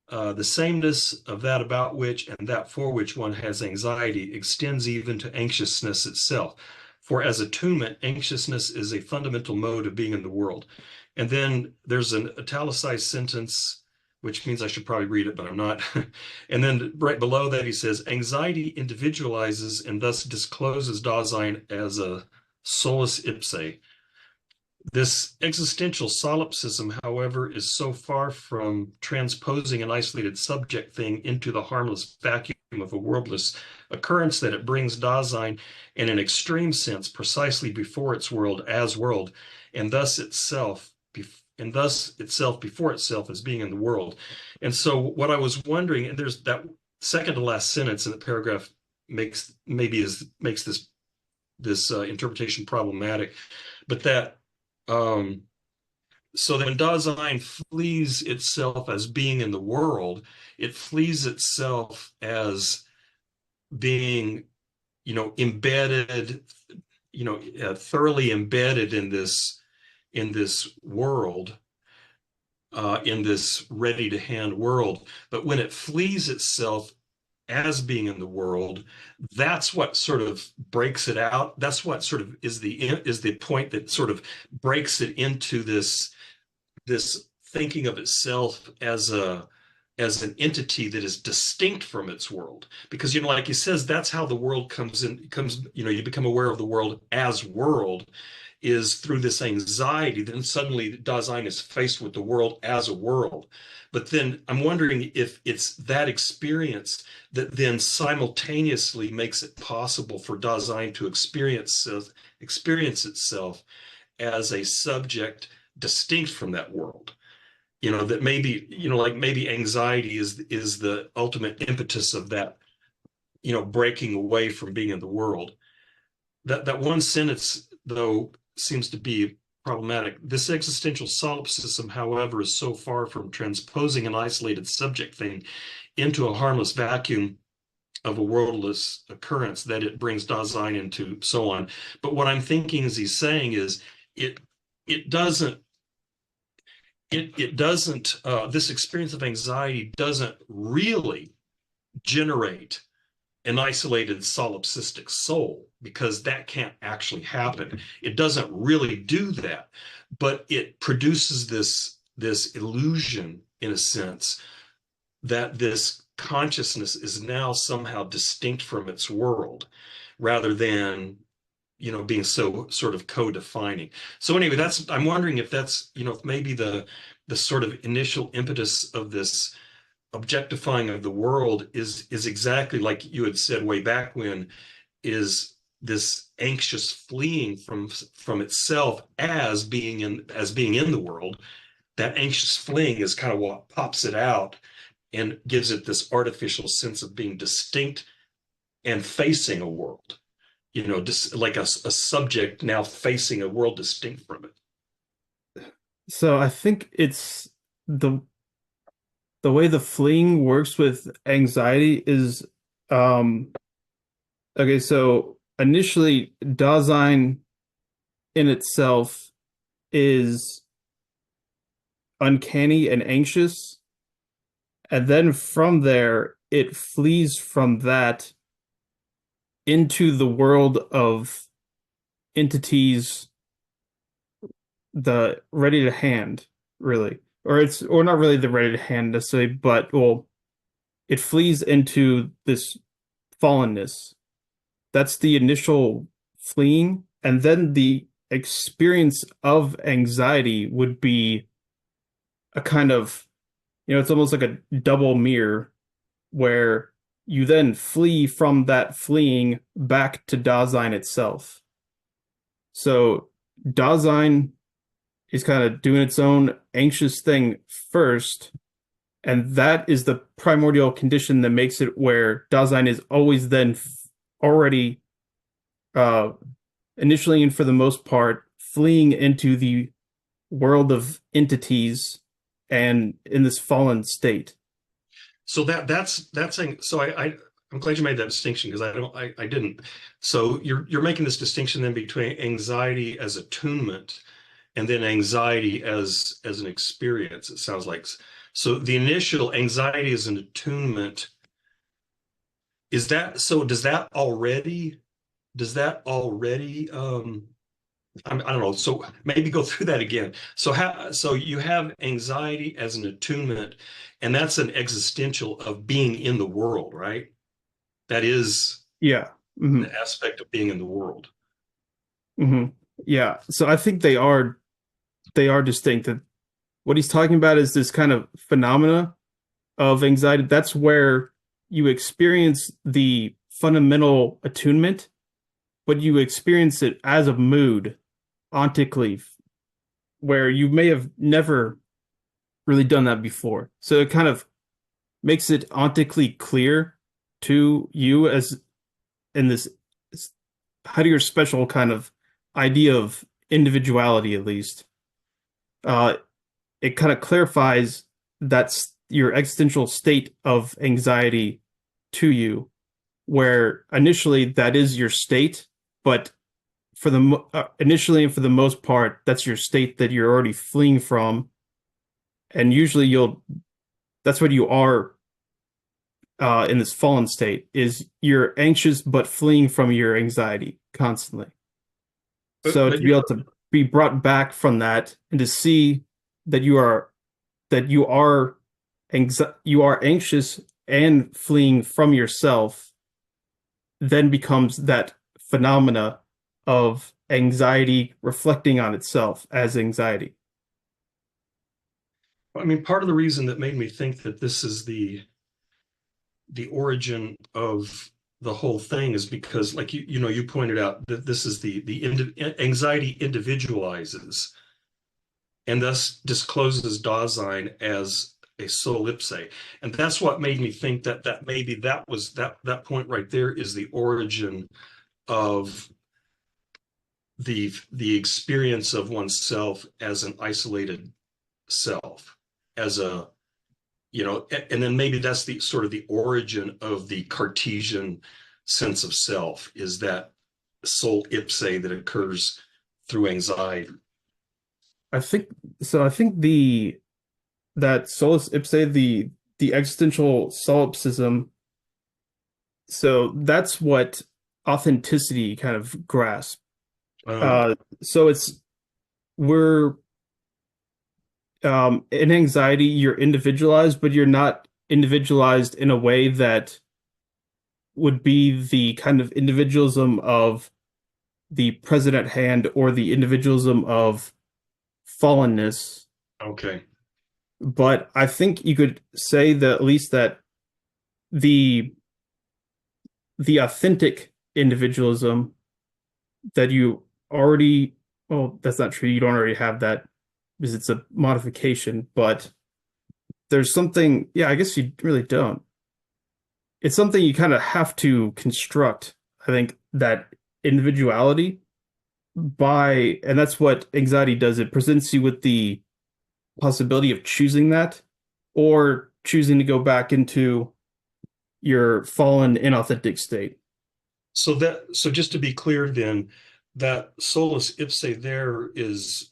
The sameness of that about which and that for which one has anxiety extends even to anxiousness itself. For as attunement, anxiousness is a fundamental mode of being in the world. And then there's an italicized sentence, which means I should probably read it, but I'm not. And then right below that, he says, anxiety individualizes and thus discloses Dasein as a solus ipse. This existential solipsism, however, is so far from transposing an isolated subject thing into the harmless vacuum of a worldless occurrence that it brings Dasein in an extreme sense precisely before its world as world, and thus itself before itself as being in the world. And so what I was wondering, and there's that second to last sentence in the paragraph makes this interpretation problematic, but that so that when Dasein flees itself as being in the world, it flees itself as being, embedded, thoroughly embedded in this world, in this ready-to-hand world. But when it flees itself as being in the world, that's what sort of breaks it out. That's what sort of is the point that sort of breaks it into this thinking of itself as an entity that is distinct from its world. Because like he says, that's how the world comes, you become aware of the world as world, is through this anxiety. Then suddenly Dasein is faced with the world as a world. But then I'm wondering if it's that experience that then simultaneously makes it possible for Dasein to experience itself as a subject distinct from that world. That maybe, maybe anxiety is the ultimate impetus of that, breaking away from being in the world. That one sentence, though, seems to be problematic. This existential solipsism, however, is so far from transposing an isolated subject thing into a harmless vacuum of a worldless occurrence that it brings Dasein into, so on. But what I'm thinking is he's saying is it doesn't this experience of anxiety doesn't really generate an isolated solipsistic soul, because that can't actually happen. It doesn't really do that, but it produces this illusion, in a sense, that this consciousness is now somehow distinct from its world, rather than being so sort of co-defining. So anyway, I'm wondering if that's if maybe the sort of initial impetus of this objectifying of the world is exactly like you had said way back when, is this anxious fleeing from itself as being in the world. That anxious fleeing is kind of what pops it out and gives it this artificial sense of being distinct and facing a world, just like a subject now facing a world distinct from it. So I think it's the way the fleeing works with anxiety is okay, so initially Dasein in itself is uncanny and anxious, and then from there it flees from that into the world of entities, the ready to hand, really. Or not really the ready to hand necessarily, but it flees into this fallenness. That's the initial fleeing, and then the experience of anxiety would be a kind of, it's almost like a double mirror, where you then flee from that fleeing back to Dasein itself. So Dasein is kind of doing its own anxious thing first, and that is the primordial condition that makes it where Dasein is always then already uh, initially and for the most part fleeing into the world of entities and in this fallen state. So that's saying, so I'm glad you made that distinction because I didn't. So you're making this distinction then between anxiety as attunement and then anxiety as an experience, it sounds like. So the initial anxiety as an attunement, is that so does that already I don't know. So maybe go through that again. So you have anxiety as an attunement, and that's an existential of being in the world, right? That is Yeah. Mm-hmm. the aspect of being in the world. Mm-hmm. Yeah. So I think they are distinct. That what he's talking about is this kind of phenomena of anxiety. That's where you experience the fundamental attunement, but you experience it as a mood ontically, where you may have never really done that before. So it kind of makes it ontically clear to you as in this Heidegger special kind of idea of individuality, at least. Uh, it kind of clarifies that's your existential state of anxiety to you, where initially that is your state, but for the initially and for the most part, that's your state that you're already fleeing from, and usually that's what you are in this fallen state is you're anxious but fleeing from your anxiety constantly. So But to be able to be brought back from that and to see that you are anxious and fleeing from yourself then becomes that phenomena of anxiety reflecting on itself as anxiety. I mean, part of the reason that made me think that this is the origin of the whole thing is because, like you pointed out that this is anxiety individualizes and thus discloses Dasein as a sole ipse, and that's what made me think that maybe that point right there is the origin of the experience of oneself as an isolated self, as a and then maybe that's the sort of the origin of the Cartesian sense of self, is that sole ipse that occurs through anxiety. I think so. I think the that solus ipse, the existential solipsism. So that's what authenticity kind of grasps. Um, So we're in anxiety, you're individualized, but you're not individualized in a way that would be the kind of individualism of the present at hand or the individualism of fallenness. okay. But I think you could say that at least that the the authentic individualism that you already, well, that's not true. You don't already have that because it's a modification, but there's something, yeah, I guess you really don't. It's something you kind of have to construct, I think, that individuality and that's what anxiety does. It presents you with the possibility of choosing that or choosing to go back into your fallen, inauthentic state. So just to be clear then, that solus ipse there is,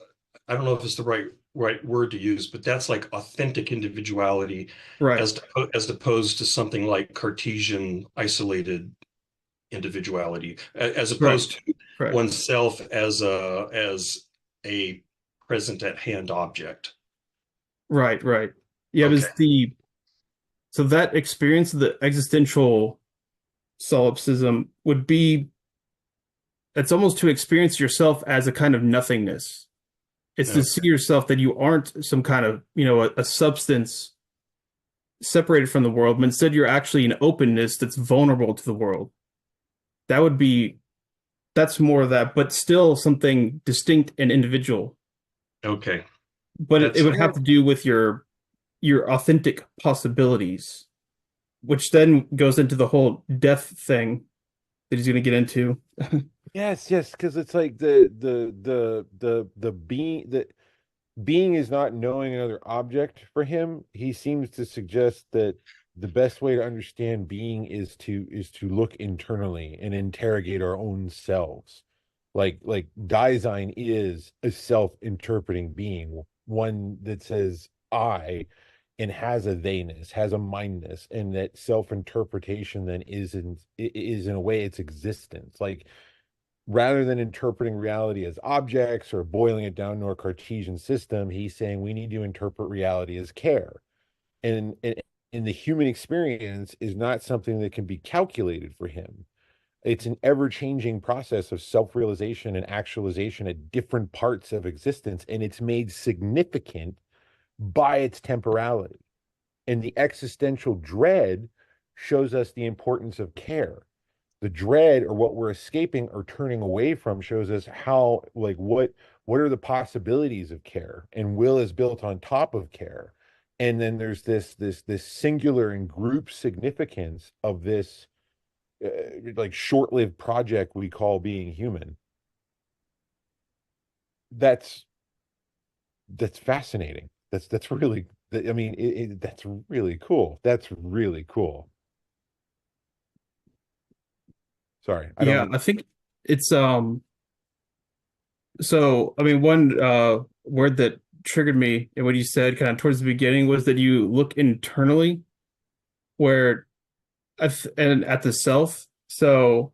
I don't know if it's the right word to use, but that's like authentic individuality Right, as opposed to something like Cartesian isolated individuality, as right, opposed to correct. oneself as a present at hand object. Right, right. Yeah, Okay. because so that experience of the existential solipsism would be it's almost to experience yourself as a kind of nothingness. It's to Okay. see yourself that you aren't some kind of, a substance separated from the world, but instead you're actually an openness that's vulnerable to the world. That would be that's more of that, but still something distinct and individual. Okay. But it That's would have to do with your authentic possibilities, which then goes into the whole death thing that he's going to get into. Yes, yes, because it's like the being that being is not knowing another object for him. He seems to suggest that the best way to understand being is to look internally and interrogate our own selves. Like Dasein is a self-interpreting being, one that says I and has a theyness, has a mindness, and that self-interpretation then is in a way its existence. Like rather than interpreting reality as objects or boiling it down to a Cartesian system, he's saying we need to interpret reality as care. And the human experience is not something that can be calculated for him. It's an ever-changing process of self-realization and actualization at different parts of existence, and it's made significant by its temporality. And the existential dread shows us the importance of care. The dread or what we're escaping or turning away from shows us how like what are the possibilities of care, and will is built on top of care. And then there's this singular and group significance of this like short-lived project we call being human. that's that's fascinating. That's really, I mean, that's really cool. That's really cool. Sorry, I don't Yeah, mean. I think it's so I mean one word that triggered me and what you said kind of towards the beginning was that you look internally where and at the self. So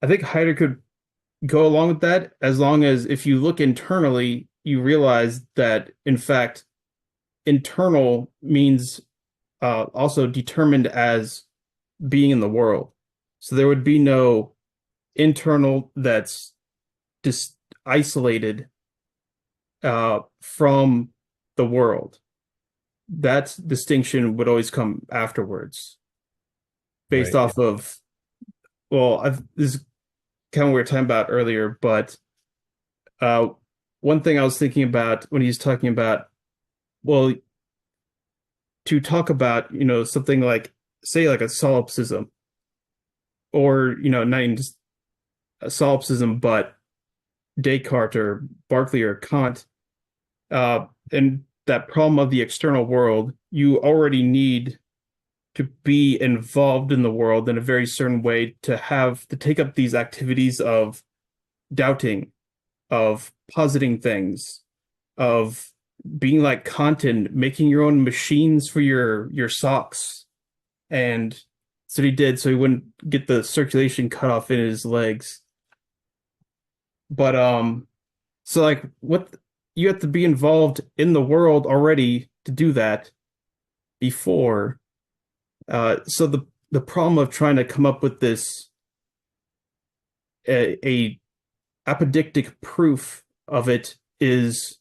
I think Heidegger could go along with that as long as if you look internally, you realize that in fact internal means also determined as being in the world. So there would be no internal that's just isolated from the world. That distinction would always come afterwards, based Right. off of, well, this is kind of what we were talking about earlier, but uh, one thing I was thinking about when he's talking about, well, to talk about, something like, say, like a solipsism, or, not even just a solipsism, but Descartes or Berkeley or Kant, and that problem of the external world, you already need to be involved in the world in a very certain way to take up these activities of doubting, of positing things, of being like Kanton, making your own machines for your socks. And so he did, so he wouldn't get the circulation cut off in his legs. But so like what you have to be involved in the world already to do that before. So the problem of trying to come up with this a apodictic proof of it is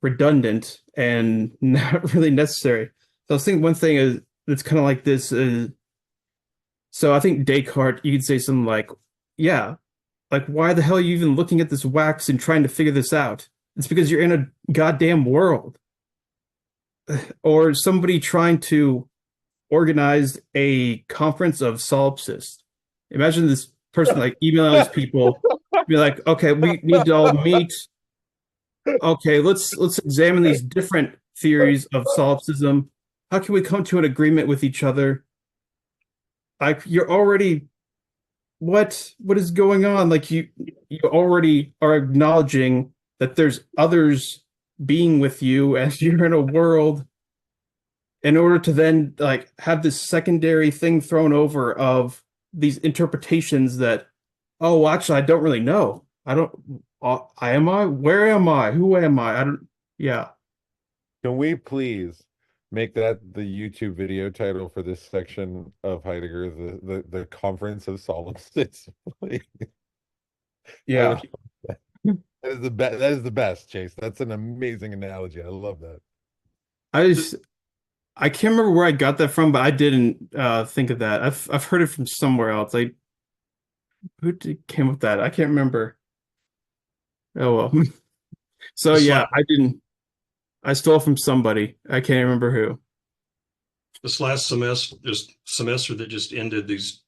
redundant and not really necessary. So I was thinking one thing is that's kind of like this is, so I think Descartes, you could say something like, yeah, like why the hell are you even looking at this wax and trying to figure this out? It's because you're in a goddamn world. Or somebody trying to organize a conference of solipsists. Imagine this person like emailing these people, be like, okay, we need to all meet. Okay, let's examine these different theories of solipsism. How can we come to an agreement with each other? Like you're already what is going on? Like you already are acknowledging that there's others being with you as you're in a world in order to then like have this secondary thing thrown over of these interpretations that, oh, well, actually, I don't really know. I don't. I am I? Where am I? Who am I? I don't. Yeah. Can we please make that the YouTube video title for this section of Heidegger, the Conference of Solipsism? Like, I Yeah. would, that is the best. That is the best, Chase. That's an amazing analogy. I love that. I just I can't remember where I got that from, but I didn't think of that. I've heard it from somewhere else. Like came up with that? I can't remember. Oh well. So It's yeah, like I didn't. I stole from somebody. I can't remember who. this last semester that just ended, these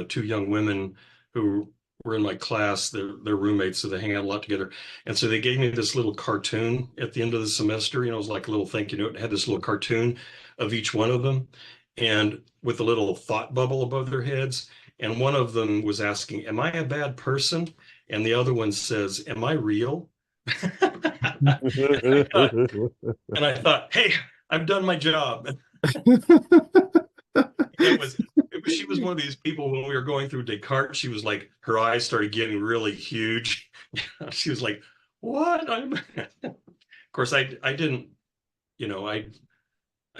two young women who were in my class, they're roommates, so they hang out a lot together. And so they gave me this little cartoon at the end of the semester. It was like a little thank you note. It had this little cartoon of each one of them, and with a little thought bubble above their heads. And one of them was asking, "Am I a bad person?" And the other one says, "Am I real?" And I thought, hey, I've done my job. She was one of these people when we were going through Descartes. She was like, her eyes started getting really huge. She was like, "What?" Of course, I didn't, I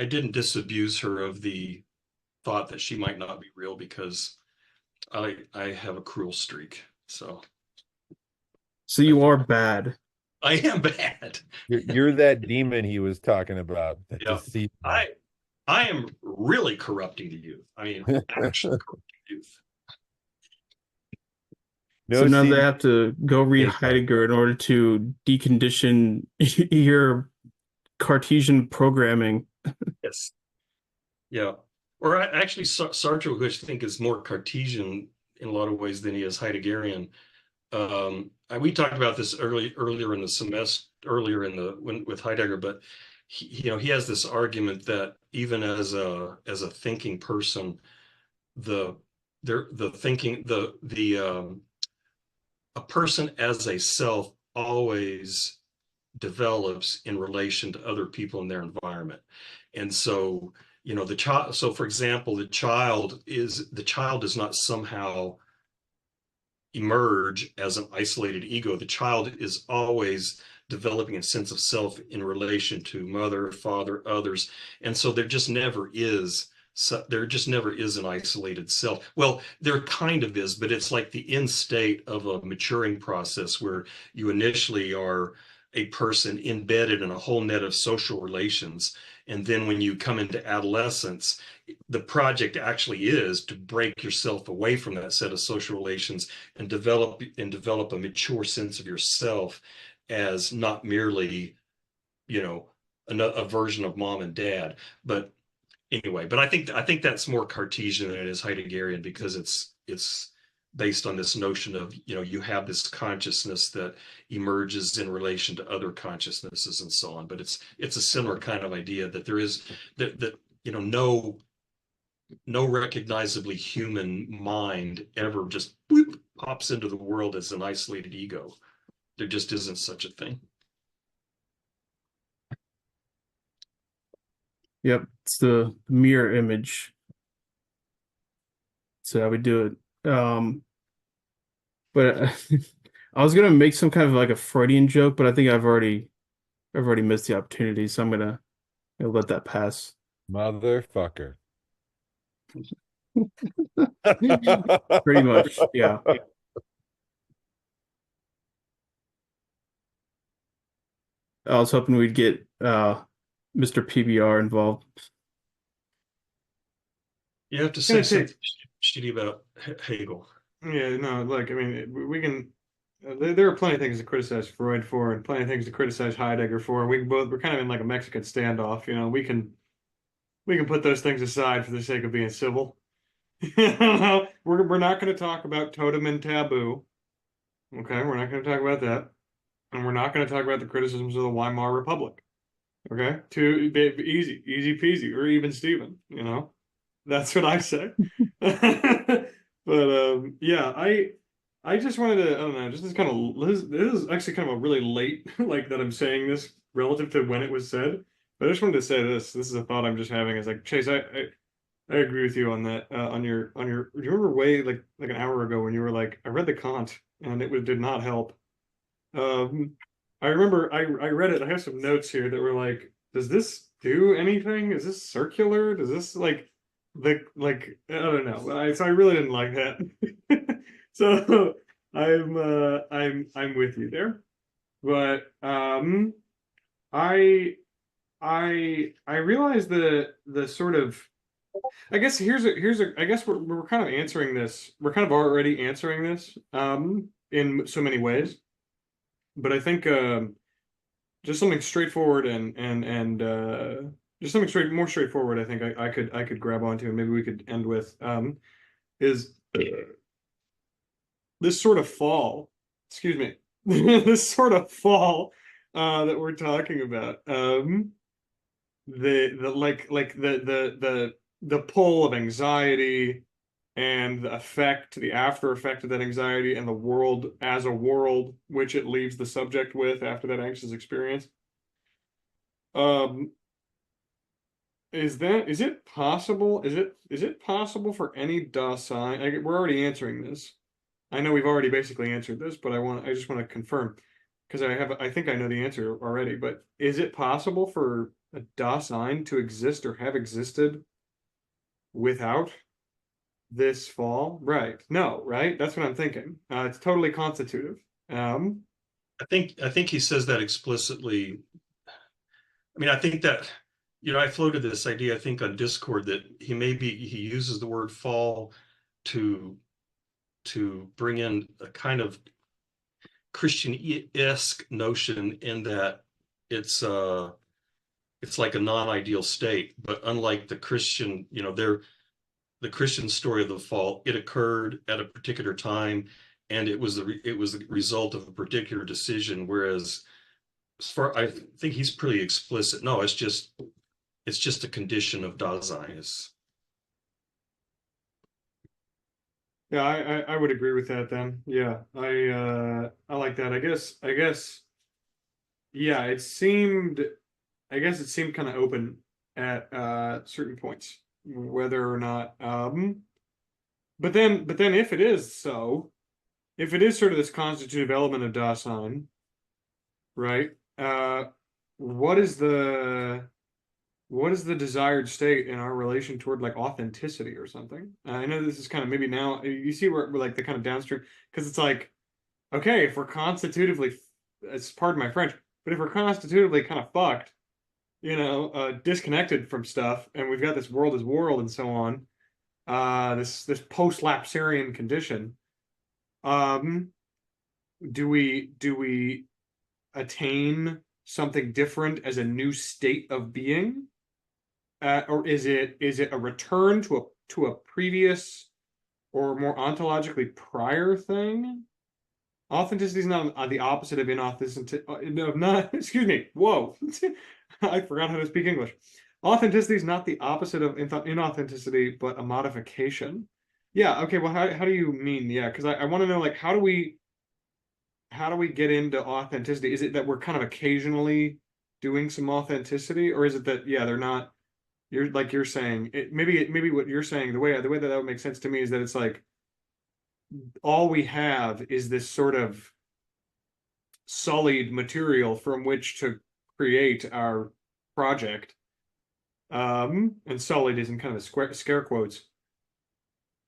didn't disabuse her of the thought that she might not be real because I have a cruel streak. So So I you think are bad. I am bad. You're that demon he was talking about that Yeah, deceived him. I am really corrupting the youth. I mean, actually corrupting youth. So No now they seed have to go read take that. Heidegger in order to decondition your Cartesian programming. Yes. Yeah. Or actually, Sartre, who I think is more Cartesian in a lot of ways than he is Heideggerian. We talked about this earlier in the semester, with Heidegger, but he has this argument that even as a thinking person, the the thinking the a person as a self always develops in relation to other people in their environment. And so, the child, so for example, the child does not somehow emerge as an isolated ego. The child is always developing a sense of self in relation to mother, father, others. And so there just never is an isolated self. Well, there kind of is, but it's like the end state of a maturing process where you initially are a person embedded in a whole net of social relations. And then when you come into adolescence, the project actually is to break yourself away from that set of social relations and develop a mature sense of yourself as not merely, you know, a version of mom and dad. But anyway, but I think that's more Cartesian than it is Heideggerian because it's based on this notion of, you have this consciousness that emerges in relation to other consciousnesses and so on. But it's a similar kind of idea that there is that no recognizably human mind ever just whoop, pops into the world as an isolated ego. There just isn't such a thing. Yep, it's the mirror image. So how we do it. But I was gonna make some kind of like a Freudian joke, but I think I've already missed the opportunity, so I'm gonna let that pass. Motherfucker. Pretty much, yeah. I was hoping we'd get Mr. PBR involved. You have to It's say gonna take. something shitty about Hegel. Yeah, no, look, I mean, we can. There are plenty of things to criticize Freud for, and plenty of things to criticize Heidegger for. We're kind of in like a Mexican standoff. We can put those things aside for the sake of being civil. We're not going to talk about totem and taboo. Okay, we're not going to talk about that, and we're not going to talk about the criticisms of the Weimar Republic. Okay, too easy peasy, or even Steven. That's what I say. But yeah, I just wanted to, I don't know, just this is actually kind of a really late like that I'm saying this relative to when it was said. But I just wanted to say this. This is a thought I'm just having. Is like Chase, I agree with you on that. On your, do you remember way like an hour ago when you were like, I read the Kant and did not help. Um, I remember I read it. I have some notes here that were like, does this do anything? Is this circular? Does this I don't know. So I really didn't like that. So I'm with you there. But I I realize the sort of, I guess here's a I guess we're kind of answering this. We're kind of already answering this in so many ways. But I think just something straightforward and just something more straightforward, I think I could grab onto and maybe we could end with is this sort of fall, excuse me, this sort of fall that we're talking about. The like the pull of anxiety and the effect, the after effect of that anxiety and the world as a world which it leaves the subject with after that anxious experience. Um, is it possible? Is it possible for any Dasein? We're already answering this. I know we've already basically answered this, but I just want to confirm because I think I know the answer already. But is it possible for a Dasein to exist or have existed without this fall? Right. No, right? That's what I'm thinking. It's totally constitutive. Um, I think he says that explicitly. I mean, I think that, I floated this idea, I think, on Discord that he uses the word fall to bring in a kind of Christian-esque notion in that it's like a non-ideal state, but unlike the Christian, the Christian story of the fall, it occurred at a particular time, and it was the result of a particular decision. Whereas, I think he's pretty explicit. No, it's just a condition of Dasein. yeah, I would agree with that then. Yeah, I like that. I guess yeah, I guess it seemed kind of open at certain points whether or not but then if it is so, if it is sort of this constitutive element of Dasein, right? What is the what is the desired state in our relation toward like authenticity or something? I know this is kind of maybe now you see where we're like the kind of downstream because it's like, okay, if we're constitutively, it's pardon my French, but if we're constitutively kind of fucked, disconnected from stuff, and we've got this world as world and so on, this post-lapsarian condition, um, do we attain something different as a new state of being? Or is it a return to a previous or more ontologically prior thing? Authenticity is not the opposite of inauthenticity. No, not excuse me. Whoa, I forgot how to speak English. Authenticity is not the opposite of inauthenticity, but a modification. Yeah. Okay. Well, how do you mean? Yeah, because I want to know like how do we get into authenticity? Is it that we're kind of occasionally doing some authenticity, or is it that yeah they're not? You're saying it, maybe what you're saying the way that would make sense to me is that it's like all we have is this sort of sullied material from which to create our project. And sullied is in kind of a scare quotes.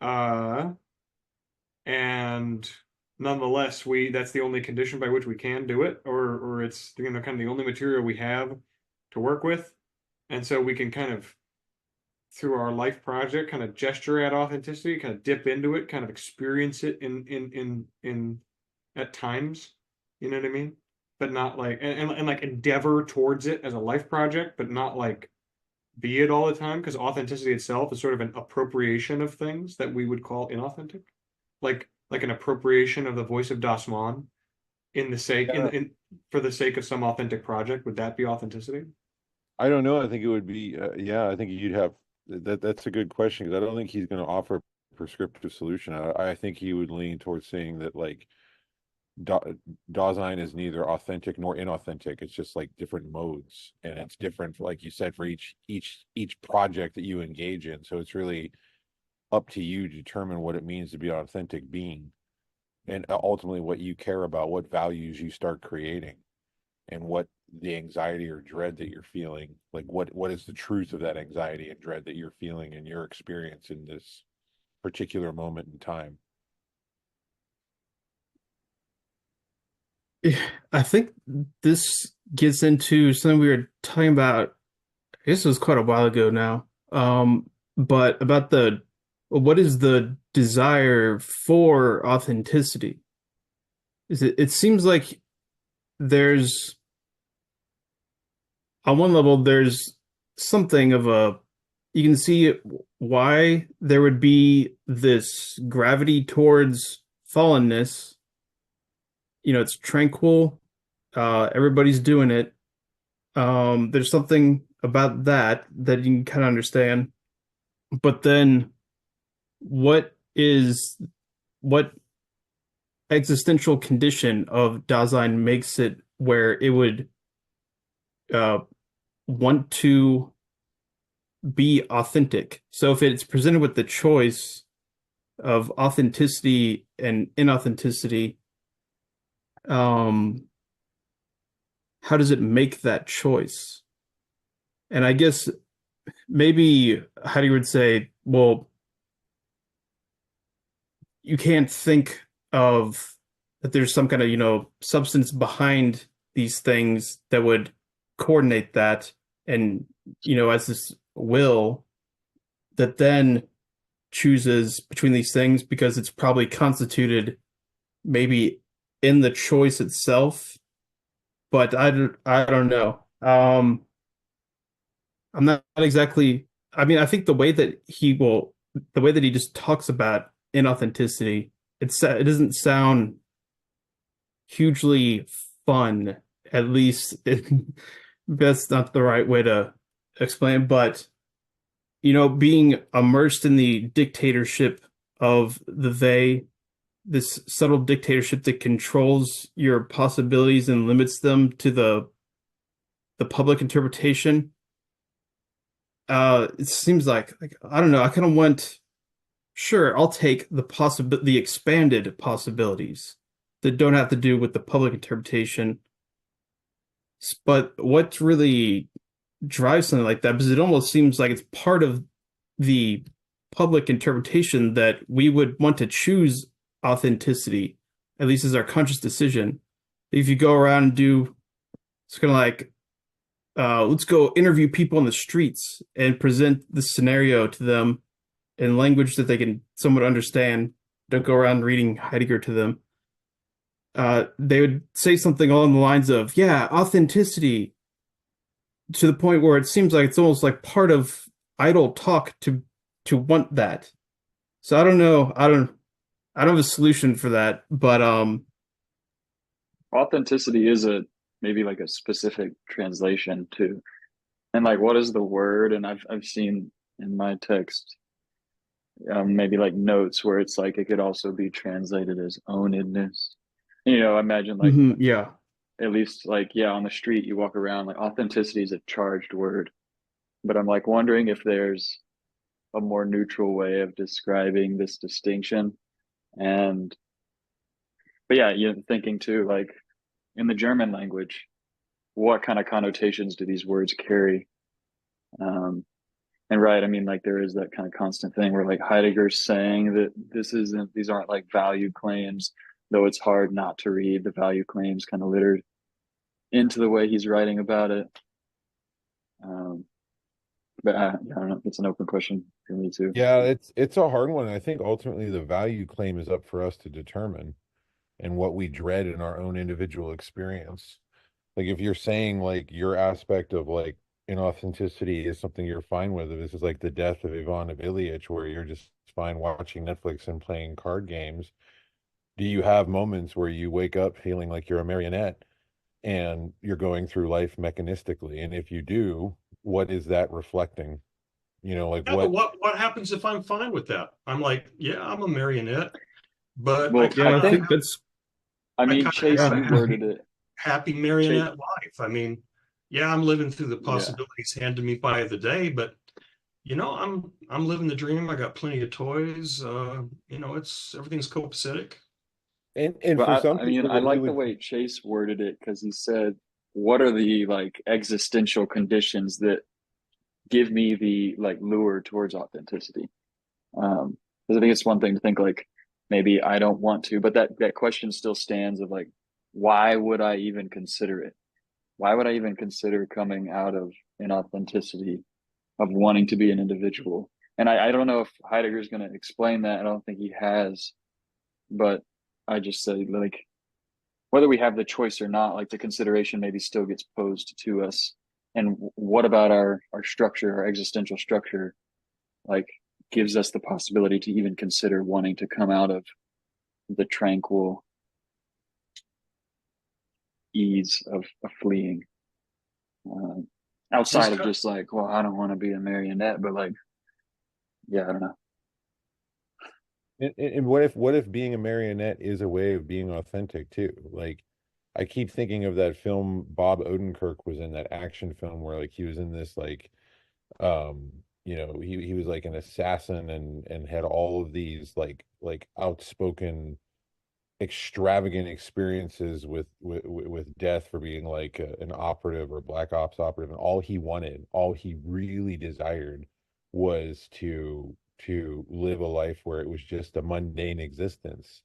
Uh, and nonetheless, that's the only condition by which we can do it, or it's kind of the only material we have to work with, and so we can kind of through our life project kind of gesture at authenticity, kind of dip into it, kind of experience it in at times, you know what I mean? But not like and like endeavor towards it as a life project, but not like be it all the time, because authenticity itself is sort of an appropriation of things that we would call inauthentic, like an appropriation of the voice of Das Man in the sake in for the sake of some authentic project. Would that be authenticity? I don't know. I think it would be, yeah, I think you'd have that's a good question because I don't think he's going to offer a prescriptive solution. I think he would lean towards saying that like Da Dasein is neither authentic nor inauthentic. It's just like different modes, and it's different, like you said, for each project that you engage in. So it's really up to you to determine what it means to be an authentic being, and ultimately what you care about, what values you start creating, and what the anxiety or dread that you're feeling, like what is the truth of that anxiety and dread that you're feeling in your experience in this particular moment in time. I think this gets into something we were talking about This was quite a while ago now. But about the what is the desire for authenticity? It seems like there's on one level there's something of a you can see why there would be this gravity towards fallenness. It's tranquil. Everybody's doing it. There's something about that you can kind of understand. But then what existential condition of Dasein makes it where it would uh, want to be authentic? So if it's presented with the choice of authenticity and inauthenticity, um, how does it make that choice? And I guess maybe Heidegger would say, well, you can't think of that there's some kind of, substance behind these things that would coordinate that and, as this will that then chooses between these things because it's probably constituted maybe in the choice itself, but I don't know. I'm not exactly. I mean, I think the way that he just talks about inauthenticity, it doesn't sound hugely fun. At least that's not the right way to explain. But being immersed in the dictatorship of the they, this subtle dictatorship that controls your possibilities and limits them to the public interpretation. It seems like I don't know. I kind of want. Sure, I'll take the expanded possibilities that don't have to do with the public interpretation. But what really drives something like that? Because it almost seems like it's part of the public interpretation that we would want to choose authenticity, at least as our conscious decision. If you go around and it's kind of like, let's go interview people on the streets and present the scenario to them in language that they can somewhat understand. Don't go around reading Heidegger to them. They would say something along the lines of, yeah, authenticity, to the point where it seems like it's almost like part of idle talk to want that. So I don't know. I don't have a solution for that, but Authenticity is maybe like a specific translation too. And like what is the word? And I've seen in my text maybe like notes where it's like it could also be translated as ownedness. I imagine like yeah. at least like yeah, on the street you walk around, like authenticity is a charged word. But I'm like wondering if there's a more neutral way of describing this distinction. And but yeah, thinking too, like in the German language, what kind of connotations do these words carry? And right, I mean, like there is that kind of constant thing where like Heidegger's saying that these aren't like value claims, though it's hard not to read the value claims kind of littered into the way he's writing about it. But I don't know. It's an open question for me too. Yeah, it's a hard one. I think ultimately the value claim is up for us to determine and what we dread in our own individual experience. Like if you're saying like your aspect of like inauthenticity is something you're fine with, if this is like the death of Ivan Ilyich, where you're just fine watching Netflix and playing card games, do you have moments where you wake up feeling like you're a marionette and you're going through life mechanistically? And if you do, what is that reflecting? Like Yeah, but what happens if I'm fine with that? I'm like, yeah, I'm a marionette, but I Well, kind Yeah, I of think that's I I mean, kind of Chase, have a you worded it. happy Chase, marionette life. I mean, yeah, I'm living through the yeah. possibilities handed me by the day, but I'm living the dream. I got plenty of toys. It's everything's copacetic. and for But some I mean, people I that we like the would. way Chase worded it because he said, "What are the like existential conditions that give me the like lure towards authenticity?" Because I think it's one thing to think like maybe I don't want to, but that question still stands of like, why would I even consider it? Why would I even consider coming out of and authenticity of wanting to be an individual. And I don't know if Heidegger's going to explain that. I don't think he has, but I just say, like, whether we have the choice or not, like the consideration maybe still gets posed to us. And what about our structure, our existential structure, like gives us the possibility to even consider wanting to come out of the tranquil ease of fleeing, outside of just like, well, I don't want to be a marionette, but like, yeah, I don't know. And what if being a marionette is a way of being authentic too? Like, I keep thinking of that film Bob Odenkirk was in, that action film where like he was in this like he was like an assassin and had all of these like outspoken extravagant experiences with death for being like an operative or black ops operative, and all he really desired was to live a life where it was just a mundane existence.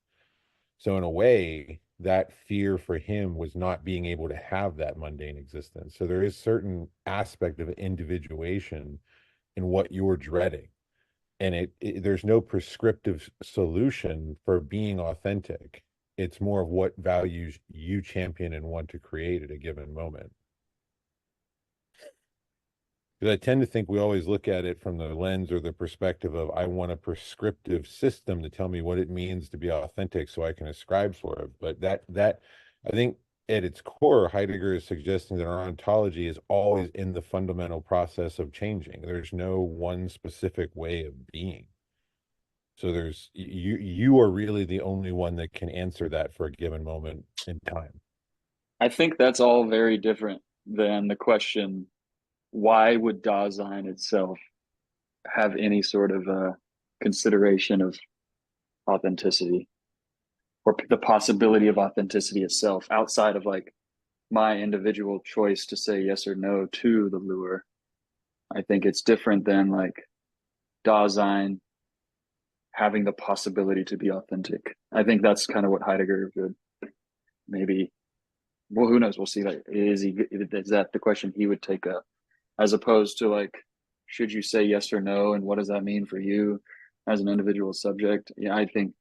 So in a way, that fear for him was not being able to have that mundane existence. So there is certain aspect of individuation in what you're dreading. And there's no prescriptive solution for being authentic. It's more of what values you champion and want to create at a given moment. Because I tend to think we always look at it from the lens or the perspective of, I want a prescriptive system to tell me what it means to be authentic so I can ascribe for it. But that I think at its core, Heidegger is suggesting that our ontology is always in the fundamental process of changing. There's no one specific way of being. So you are really the only one that can answer that for a given moment in time. I think that's all very different than the question, why would Dasein itself have any sort of consideration of authenticity or the possibility of authenticity itself outside of like my individual choice to say yes or no to the lure. I think it's different than like Dasein having the possibility to be authentic. I think that's kind of what Heidegger would maybe, well, who knows? We'll see. Like, is that the question he would take up, as opposed to like, should you say yes or no, and what does that mean for you as an individual subject? Yeah, I think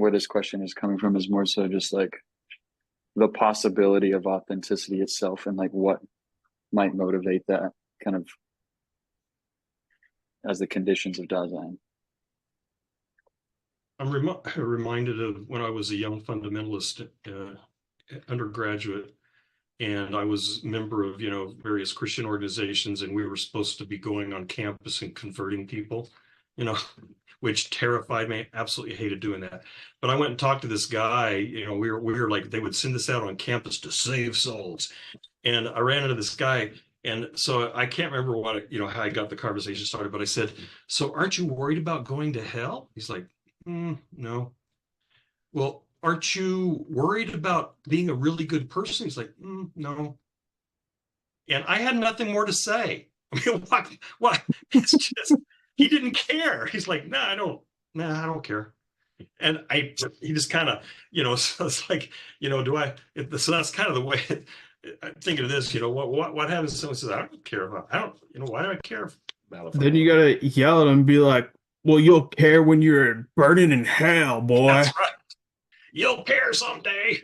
where this question is coming from is more so just like the possibility of authenticity itself and like what might motivate that kind of as the conditions of Dasein. I'm reminded of when I was a young fundamentalist undergraduate, and I was a member of, various Christian organizations, and we were supposed to be going on campus and converting people, which terrified me. Absolutely hated doing that. But I went and talked to this guy, we were like, they would send us out on campus to save souls. And I ran into this guy. And so I can't remember how I got the conversation started, but I said, so aren't you worried about going to hell? He's like, no. Well, aren't you worried about being a really good person? He's like, no. And I had nothing more to say. I mean, what? It's just, he didn't care. He's like, I don't care. And he just kind of, so it's like, so that's kind of the way I'm thinking of this, what happens if someone says, I don't care about, why do I care about it? Then you gotta yell at him and be like, well, you'll care when you're burning in hell, boy. That's right. You'll care someday.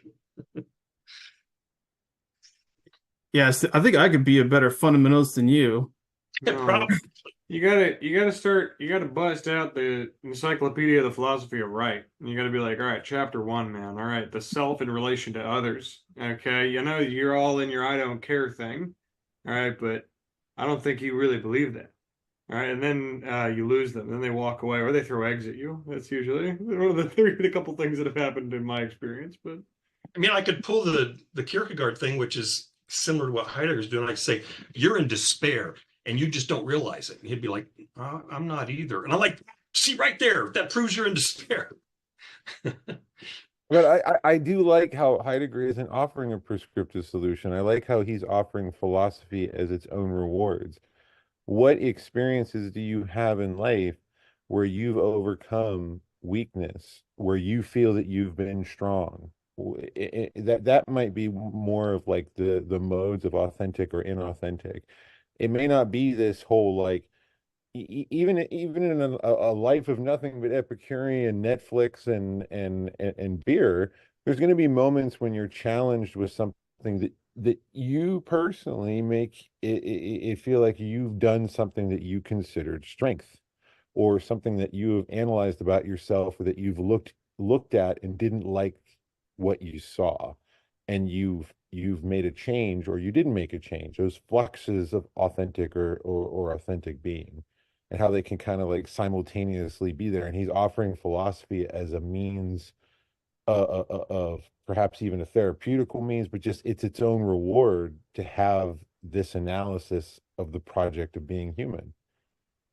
Yes, I think I could be a better fundamentalist than you. No. You gotta bust out the Encyclopedia of the Philosophy of Right. You gotta be like, all right, chapter 1, man. All right, the self in relation to others. Okay, you're all in your I don't care thing. All right, but I don't think you really believe that. All right, and then you lose them. Then they walk away, or they throw eggs at you. That's usually one of the couple things that have happened in my experience. But I mean, I could pull the Kierkegaard thing, which is similar to what Heidegger's doing. I could say, you're in despair and you just don't realize it. And he'd be like, I'm not either. And I'm like, see right there, that proves you're in despair. But I do like how Heidegger isn't offering a prescriptive solution. I like how he's offering philosophy as its own rewards. What experiences do you have in life where you've overcome weakness, where you feel that you've been strong, that might be more of like the modes of authentic or inauthentic. It may not be this whole like even in a life of nothing but Epicurean Netflix and beer, there's going to be moments when you're challenged with something that you personally make it feel like you've done something that you considered strength, or something that you have analyzed about yourself, or that you've looked at and didn't like what you saw, and you've made a change, or you didn't make a change. Those fluxes of authentic or authentic being, and how they can kind of like simultaneously be there. And he's offering philosophy as a means of perhaps even a therapeutical means, but just it's its own reward to have this analysis of the project of being human.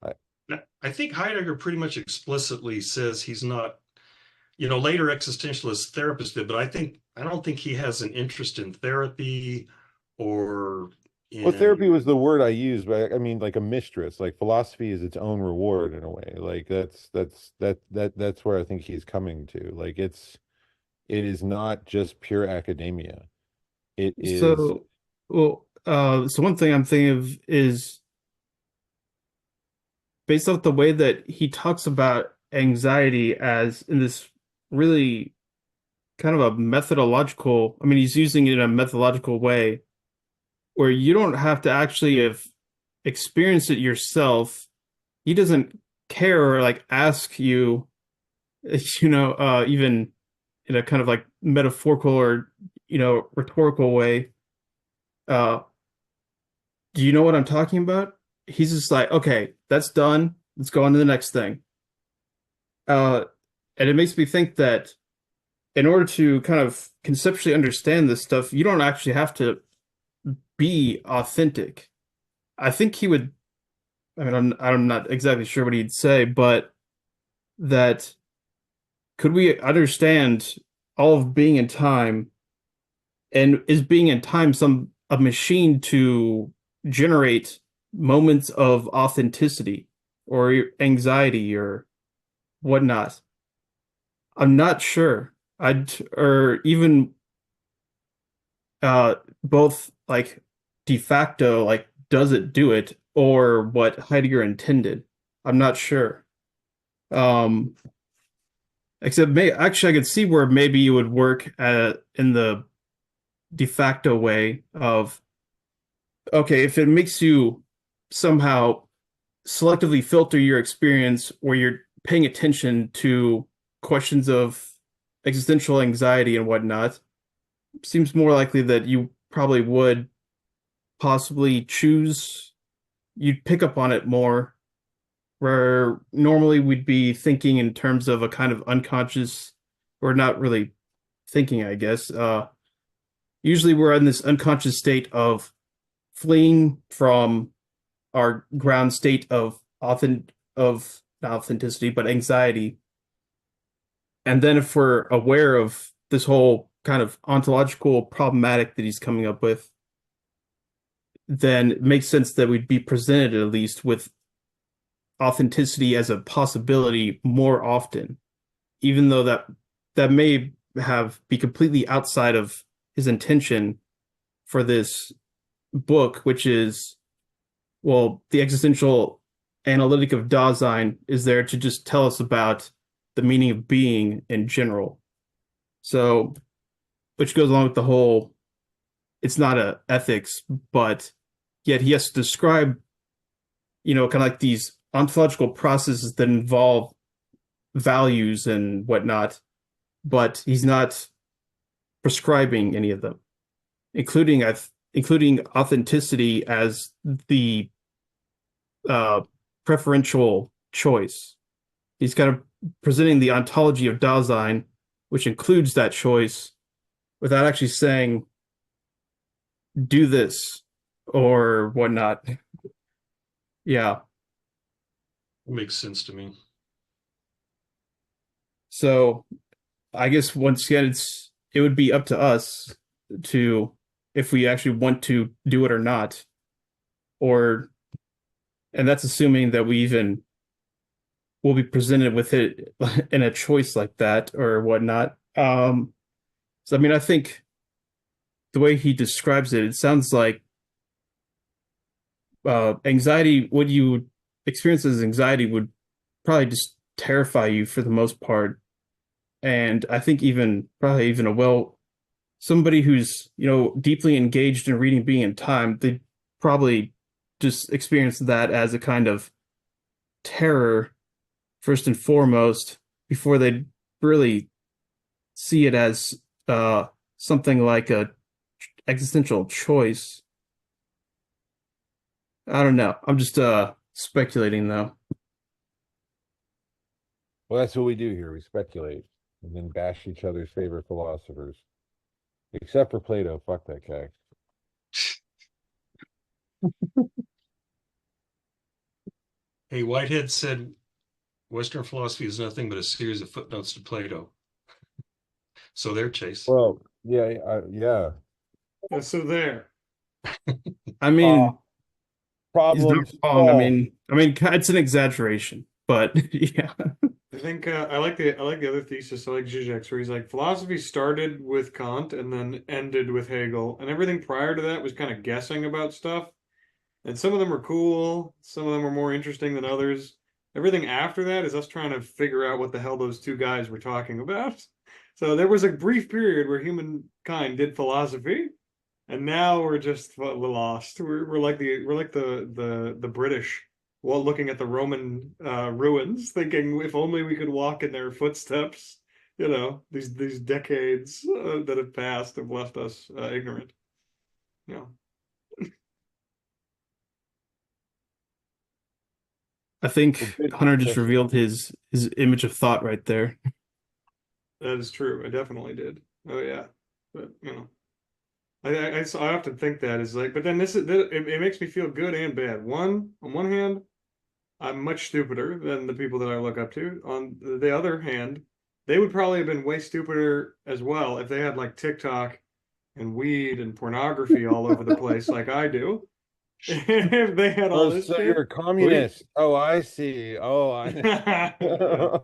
I, I think Heidegger pretty much explicitly says he's not, later existentialist therapists did, but I don't think he has an interest in therapy or well, therapy in. was the word I used, but I mean like a mistress. Like philosophy is its own reward in a way. Like that's where I think he's coming to. Like it is not just pure academia. It is. So, so one thing I'm thinking of is based off the way that he talks about anxiety as in this really kind of a methodological, I mean, he's using it in a methodological way where you don't have to actually have experienced it yourself. He doesn't care or like ask you, even in a kind of like metaphorical or, rhetorical way, uh, do you know what I'm talking about? He's just like, okay, that's done. Let's go on to the next thing. Uh, and it makes me think that in order to kind of conceptually understand this stuff, you don't actually have to be authentic. I think he would, I mean, I'm not exactly sure what he'd say, but that could we understand all of being in time, and is being in time a machine to generate moments of authenticity or anxiety or whatnot? I'm not sure. Or even both like de facto, like does it do it, or what Heidegger intended? I'm not sure. Um, except actually, I could see where maybe you would work in the de facto way of okay, if it makes you somehow selectively filter your experience where you're paying attention to questions of existential anxiety and whatnot, seems more likely that you probably would possibly you'd pick up on it more, where normally we'd be thinking in terms of a kind of unconscious, or not really thinking, I guess. Usually we're in this unconscious state of fleeing from our ground state of of not authenticity, but anxiety. And then if we're aware of this whole kind of ontological problematic that he's coming up with, then it makes sense that we'd be presented at least with authenticity as a possibility more often, even though that may be completely outside of his intention for this book, which is, well, the existential analytic of Dasein is there to just tell us about the meaning of being in general. So, which goes along with the whole, it's not a ethics, but yet he has to describe, kind of like these ontological processes that involve values and whatnot, but he's not prescribing any of them, including authenticity as the preferential choice. He's kind of presenting the ontology of Dasein, which includes that choice, without actually saying, do this or whatnot. Yeah. It makes sense to me. So I guess once again, it would be up to us to, if we actually want to do it or not, and that's assuming that we even will be presented with it in a choice like that or whatnot. So I mean, I think the way he describes it, it sounds like anxiety, what you experience as anxiety would probably just terrify you for the most part. And I think even probably even somebody who's, deeply engaged in reading Being in Time, they probably just experience that as a kind of terror first and foremost before they really see it as something like a existential choice. I don't know. I'm just speculating though. Well, that's what we do here. We speculate and then bash each other's favorite philosophers. Except for Plato. Fuck that guy. Hey, Whitehead said Western philosophy is nothing but a series of footnotes to Plato. So there, Chase. Well, yeah, yeah. So there. I mean, he's not Problem wrong. solved. I mean, it's an exaggeration, but yeah. I think I like the other thesis. I like Zizek's, where he's like philosophy started with Kant and then ended with Hegel, and everything prior to that was kind of guessing about stuff. And some of them are cool, some of them are more interesting than others. Everything after that is us trying to figure out what the hell those two guys were talking about. So there was a brief period where humankind did philosophy, and now we're just lost. We're like the British, while looking at the Roman ruins, thinking if only we could walk in their footsteps. These decades that have passed have left us ignorant. Yeah. I Well, think good Hunter just question. revealed his image of thought right there. That is true. I definitely did. Oh yeah, but I often think that is like, but then it makes me feel good and bad. On one hand, I'm much stupider than the people that I look up to. On the other hand, they would probably have been way stupider as well if they had like TikTok and weed and pornography all over the place like I do. If they had all Oh, this so you're shit, a communist. Oh, I see. Oh, yeah.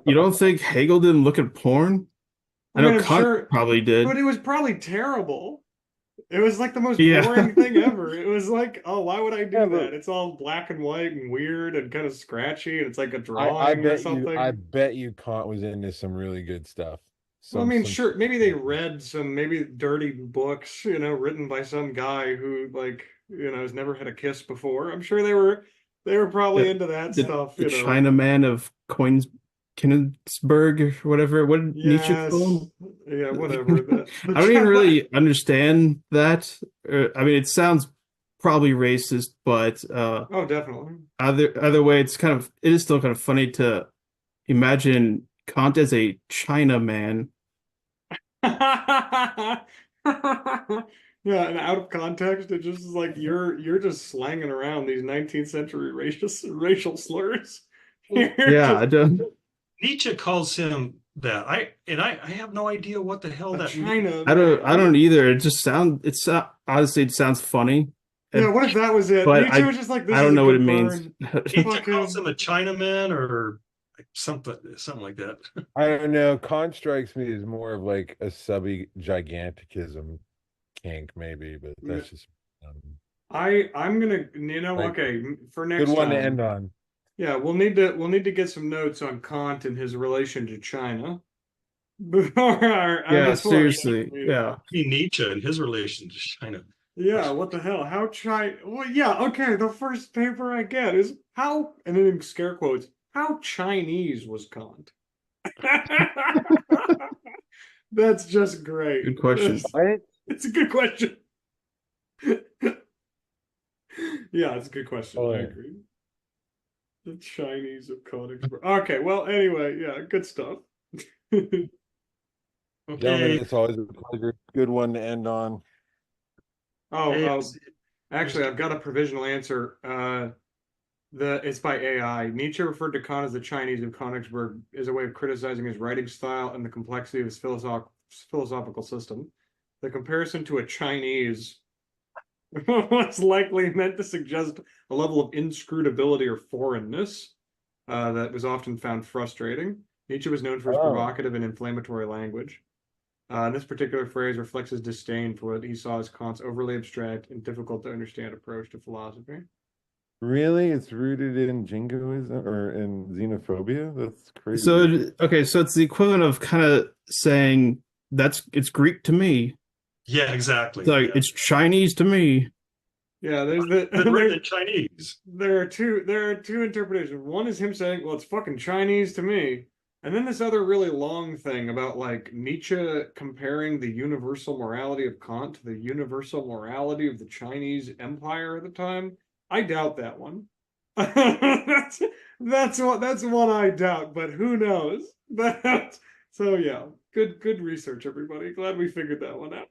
You don't think Hegel didn't look at porn? I I know mean, I'm Kant sure, probably did. but it was probably terrible. It was like the most Yeah. boring thing ever. It was like, oh, why would I yeah, do but that? It's all black and white and weird and kind of scratchy, and it's like a I drawing or bet you I something. bet you Kant was into some really good stuff. Well, I Some mean, some sure, maybe they read some maybe dirty books, written by some guy who like, has never had a kiss before. I'm sure they were probably The into that the, stuff. the Chinaman of Königsberg or whatever. What did Nietzsche call Yes, him? yeah, whatever. The I don't even China. really understand that. I mean, it sounds probably racist, but Oh, definitely. either way, it is still kind of funny to imagine Kant as a Chinaman. Yeah, and out of context, it just is like you're just slanging around these 19th century racial slurs. You're Yeah, just I don't. Nietzsche calls him that. I have no idea what the hell a that means. China I man. don't either. Honestly, it sounds funny, Yeah, and, what if that was it? but Nietzsche was just like, I this is don't a know what it good means. burn. Nietzsche calls him Fucking a Chinaman or something like that. I don't know. Kant strikes me as more of like a subby giganticism kink, maybe, but that's just I'm gonna, like okay, for good next one to end time. on. Yeah, we'll need to get some notes on Kant and his relation to China before Yeah, before our next seriously. meeting. Yeah. Nietzsche and his relation to China. Yeah, what the hell? How China? Well, yeah, okay. The first paper I get is how, and then in scare quotes, how Chinese was Kant? That's just great. Good question. What? It's a good question. Yeah, it's a good question. Oh, I yeah. agree. The Chinese of Königsberg. Okay, well, anyway, yeah, good stuff. Gentlemen, Okay. it's always a pleasure. Good one to end on. Oh, Hey, actually, Mr. I've got a provisional answer. It's by AI. Nietzsche referred to Kant as the Chinese of Königsberg as a way of criticizing his writing style and the complexity of his philosophical system. The comparison to a Chinese was likely meant to suggest a level of inscrutability or foreignness that was often found frustrating. Nietzsche was known for his Oh, provocative and inflammatory language. And this particular phrase reflects his disdain for what he saw as Kant's overly abstract and difficult to understand approach to philosophy. Really? It's rooted in jingoism or in xenophobia? That's So, crazy. okay, so it's the equivalent of kind of saying it's Greek to me. Yeah, It's exactly. like Yeah. it's Chinese to me. Yeah, there's the Been written in Chinese. there are two interpretations. One is him saying, "Well, it's fucking Chinese to me," and then this other really long thing about like Nietzsche comparing the universal morality of Kant to the universal morality of the Chinese Empire at the time. I doubt that one. that's that's one I doubt, but who knows? But so yeah, good research, everybody. Glad we figured that one out.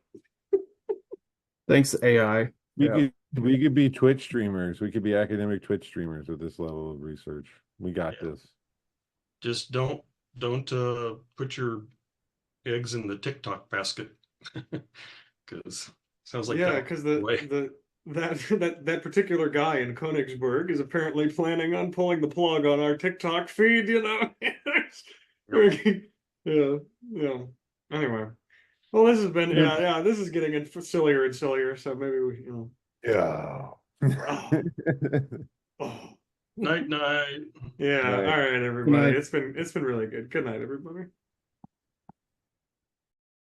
Thanks, AI. We Yeah. could be Twitch streamers. We could be academic Twitch streamers with this level of research. We got Yeah. this. Just don't put your eggs in the TikTok basket because sounds like Yeah, that because way. that particular guy in Königsberg is apparently planning on pulling the plug on our TikTok feed, you know. Yeah, yeah. Anyway. Well, this has been Yep. yeah, this is getting sillier and sillier, so maybe we, you Yeah. know. Oh. Night night. Yeah, Right. all right, everybody. night. It's been really good. Good night, everybody.